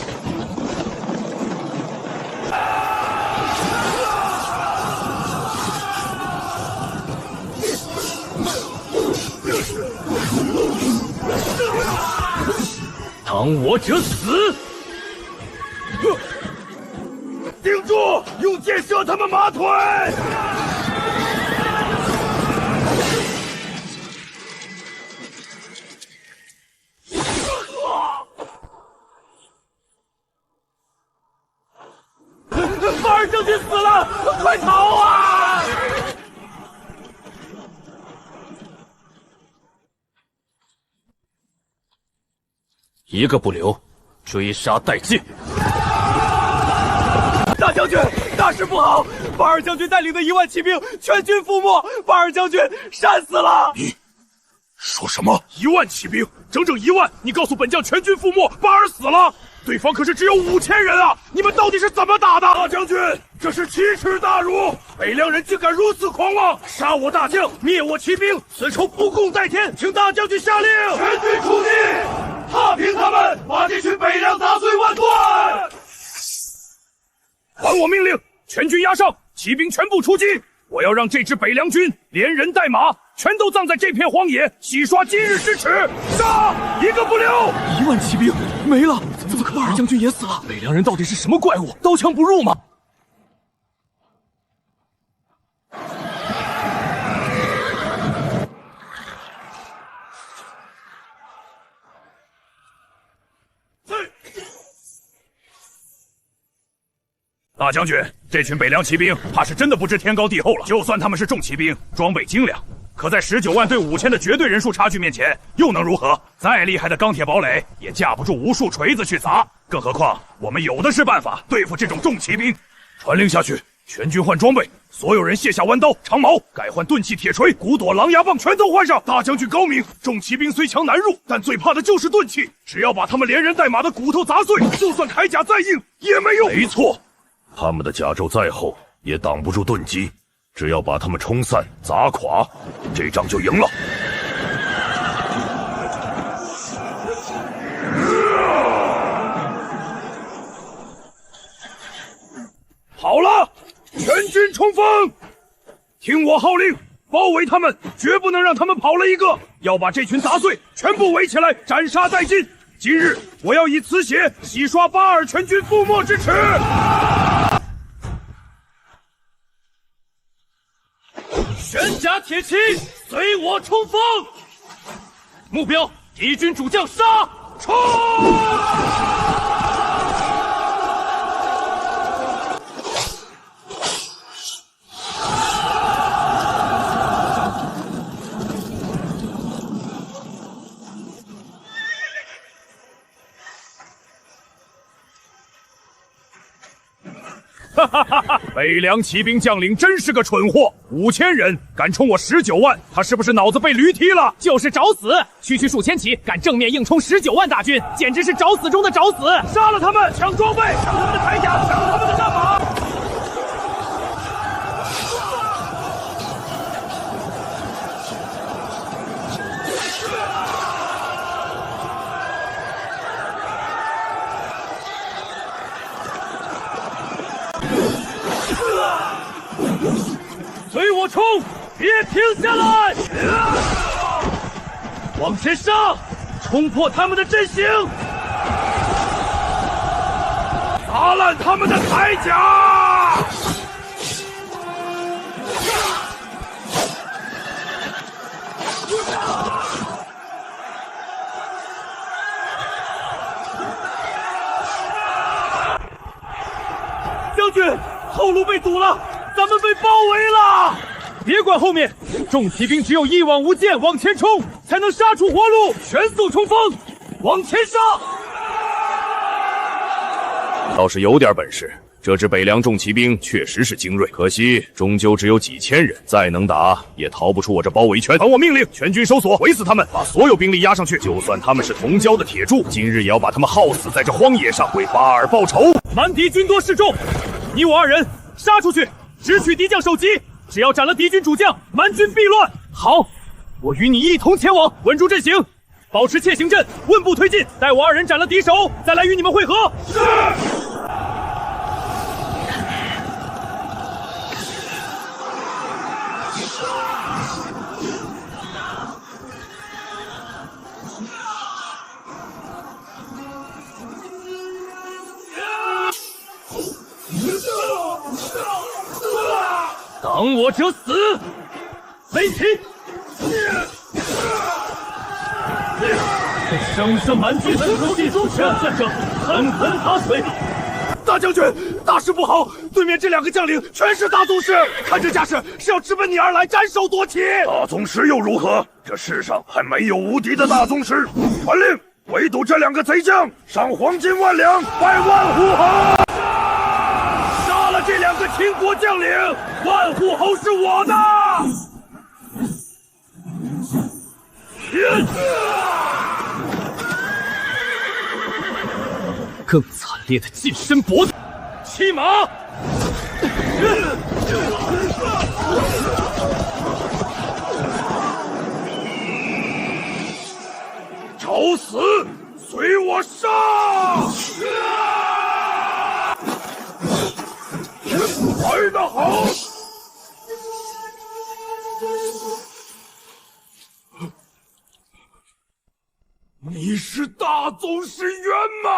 挡我者死！顶住！用箭射他们马腿！巴尔将军死了，快逃啊！一个不留，追杀殆尽！大将军，大事不好！巴尔将军带领的1万骑兵全军覆没，巴尔将军战死了！你说什么？1万骑兵，整整1万！你告诉本将全军覆没，巴尔死了！对方可是只有5000人啊！你们到底是怎么打的？大将军，这是奇耻大辱！北凉人竟敢如此狂妄，杀我大将，灭我骑兵，此仇不共戴天！请大将军下令，全军出击，踏平他们，把这群北凉打碎万段！还我命令，全军压上，骑兵全部出击！我要让这支北凉军连人带马全都葬在这片荒野，洗刷今日之耻！杀，一个不留！1万骑兵没了，怎么可能？巴尔将军也死了。北凉人到底是什么怪物？刀枪不入吗？大将军，这群北凉骑兵怕是真的不知天高地厚了。就算他们是重骑兵，装备精良，可在19万对5000的绝对人数差距面前，又能如何？再厉害的钢铁堡垒也架不住无数锤子去砸。更何况我们有的是办法对付这种重骑兵。传令下去，全军换装备，所有人卸下弯刀、长矛，改换钝器铁锤、骨朵、狼牙棒，全都换上。大将军高明，重骑兵虽强难入，但最怕的就是钝器。只要把他们连人带马的骨头砸碎，就算铠甲再硬也没用。没错。他们的甲胄再厚，也挡不住钝击。只要把他们冲散、砸垮，这仗就赢了。好了，全军冲锋！听我号令，包围他们，绝不能让他们跑了一个。要把这群杂碎全部围起来，斩杀殆尽。今日我要以此血洗刷巴尔全军覆没之耻。玄甲铁骑，随我冲锋！目标：敌军主将杀！冲！哈哈哈哈！北凉骑兵将领真是个蠢货，5000人敢冲我19万，他是不是脑子被驴踢了？就是找死！区区数千骑敢正面硬冲19万大军，简直是找死中的找死！杀了他们，抢装备，抢他们的铠甲，抢他们的战马！随我冲，别停下来！往前杀，冲破他们的阵型，砸烂他们的铠甲！将军，后路被堵了，咱们被包围了！别管后面，众骑兵只有一往无前，往前冲，才能杀出活路，全速冲锋，往前杀！倒是有点本事，这支北凉重骑兵确实是精锐，可惜终究只有几千人，再能打也逃不出我这包围圈。传我命令，全军收缩，围死他们，把所有兵力压上去。就算他们是同焦的铁柱，今日也要把他们耗死在这荒野上，为巴尔报仇。蛮敌军多势众，你我2人杀出去，直取敌将首级。只要斩了敌军主将，蛮军必乱。好，我与你一同前往，稳住阵型，保持窃行阵，稳步推进。待我2人斩了敌手，再来与你们会合。是。挡我者死！飞起！这生生蛮军四处进攻，这战者狠狠打水。大将军，大事不好！对面这2个将领全是大宗师，看这架势是要直奔你而来，斩首夺旗。大宗师又如何？这世上还没有无敌的大宗师。传令，围堵这2个贼将，上黄金10000两，拜万户侯。杀了这2个秦国将领，万户侯是我的！更惨烈的近身搏斗，骑马！找死！随我上！来得好！你是大宗师圆满！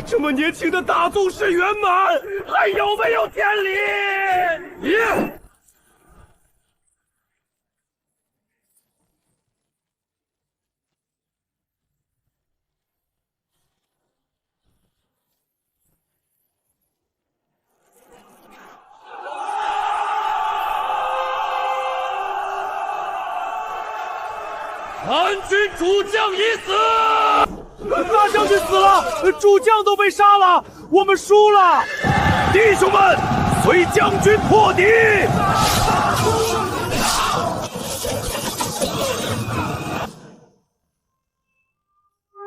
这么年轻的大宗师圆满，还有没有天理？蛮军主将已死，大将军死了，主将都被杀了，我们输了。弟兄们，随将军破敌！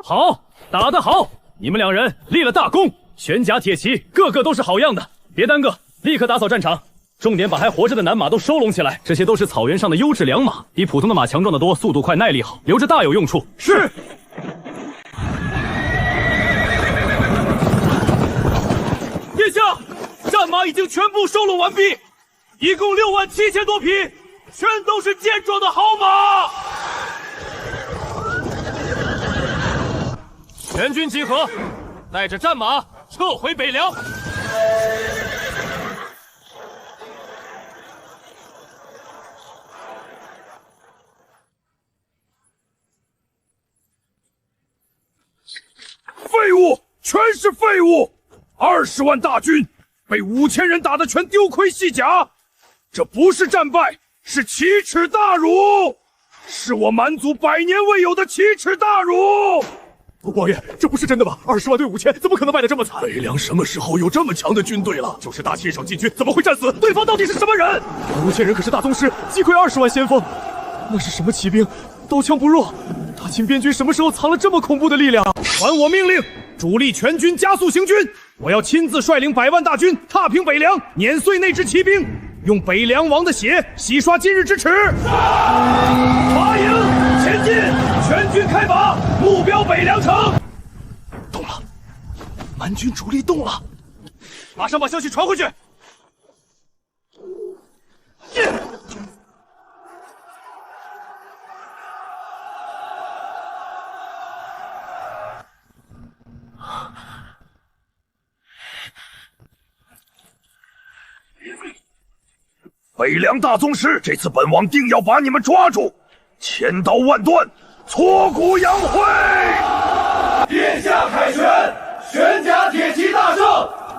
好，打得好！你们2人立了大功，全甲铁骑个个都是好样的，别耽搁，立刻打扫战场。重点把还活着的南马都收拢起来，这些都是草原上的优质良马，比普通的马强壮得多，速度快，耐力好，留着大有用处。是。殿下，战马已经全部收拢完毕，一共67000多匹，全都是健壮的好马。全军集合，带着战马撤回北凉。废物，全是废物！20万大军被5000人打得全丢盔弃甲，这不是战败，是奇耻大辱，是我蛮族100年未有的奇耻大辱！王爷，这不是真的吧？20万对5000，怎么可能败得这么惨？北凉什么时候有这么强的军队了？就是大亲手进军，怎么会战死？对方到底是什么人？5000人可是大宗师击溃20万先锋，那是什么骑兵？刀枪不入。大秦边军什么时候藏了这么恐怖的力量？传我命令，主力全军加速行军！我要亲自率领100万大军踏平北凉，碾碎那支骑兵，用北凉王的血洗刷今日之耻！马营前进，全军开拔，目标北凉城。动了，蛮军主力动了，马上把消息传回去。北凉大宗师，这次本王定要把你们抓住，千刀万断，挫骨扬灰！殿下凯旋，玄甲铁骑大胜，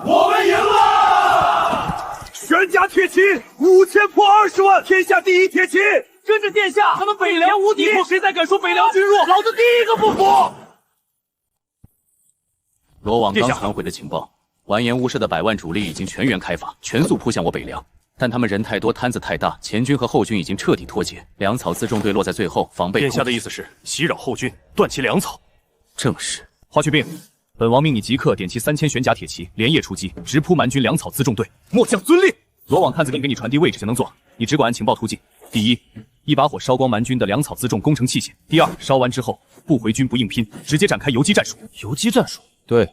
我们赢了！玄甲铁骑5000破20万，天下第一铁骑！跟着殿下，咱们北凉无敌！以后谁再敢说北凉军弱，老子第一个不服！罗网刚传回的情报，完颜乌社的100万主力已经全员开拔，全速扑向我北凉。但他们人太多，摊子太大，前军和后军已经彻底脱节，粮草辎重队落在最后，防备。殿下的意思是袭扰后军，断其粮草。正是。华去病，本王命你即刻点齐3000玄甲铁骑，连夜出击，直扑蛮军粮草辎重队。末将遵令。罗网探子令给你传递位置就能做，你只管按情报突进。第一把火烧光蛮军的粮草辎重工程器械；第二，烧完之后不回军不硬拼，直接展开游击战术。游击战术？对，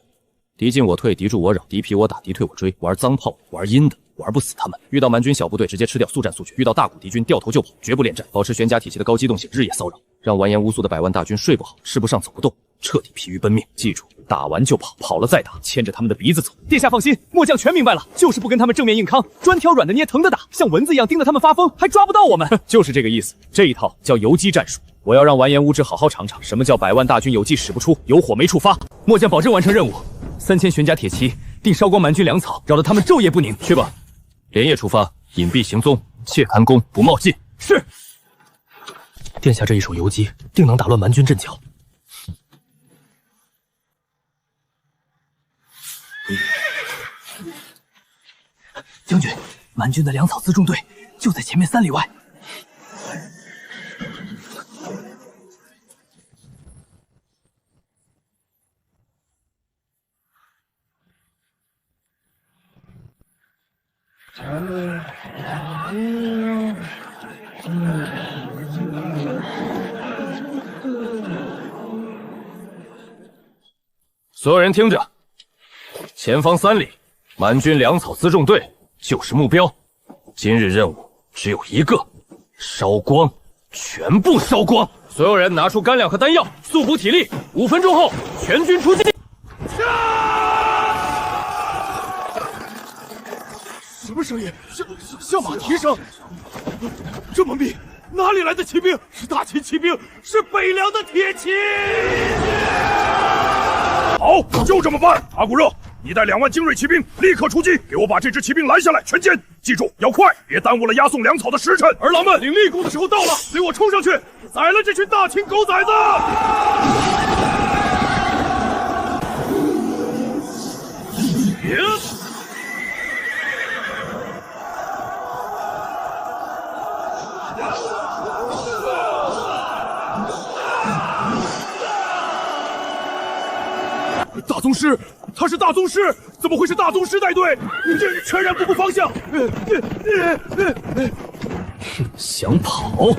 敌进我退，敌驻我扰，敌疲我打，敌退我追，玩脏炮，玩阴的。玩不死他们，遇到蛮军小部队直接吃掉，速战速决；遇到大股敌军掉头就跑，绝不恋战，保持玄甲体系的高机动性，日夜骚扰，让完颜乌苏的100万大军睡不好，吃不上走不动，彻底疲于奔命。记住，打完就跑，跑了再打，牵着他们的鼻子走。殿下放心，末将全明白了，就是不跟他们正面硬刚，专挑软的捏，疼的打，像蚊子一样盯着他们发疯，还抓不到我们。就是这个意思，这一套叫游击战术。我要让完颜乌之好好尝尝什么叫100万大军有计使不出，有火没处发。末将保证完成任务，3000玄甲铁骑定烧光蛮军粮草，扰得他们昼夜不宁。去吧。连夜出发，隐蔽行踪，切看功，不冒进。是。殿下这一手游击，定能打乱蛮军阵脚。将军，蛮军的粮草辎重队就在前面3里外。所有人听着，前方3里，蛮军粮草辎重队就是目标。今日任务只有一个，烧光，全部烧光！所有人拿出干粮和丹药，速补体力。5分钟后，全军出击！什么声音？像马蹄声。这么密，哪里来的骑兵？是大秦骑兵，是北凉的铁骑。好，就这么办。阿骨热，你带2万精锐骑兵立刻出击，给我把这支骑兵拦下来，全歼！记住，要快，别耽误了押送粮草的时辰。儿郎们，领立功的时候到了，随我冲上去，宰了这群大秦狗崽子！大宗师，他是大宗师，怎么会是大宗师带队？这全然不顾方向。想跑？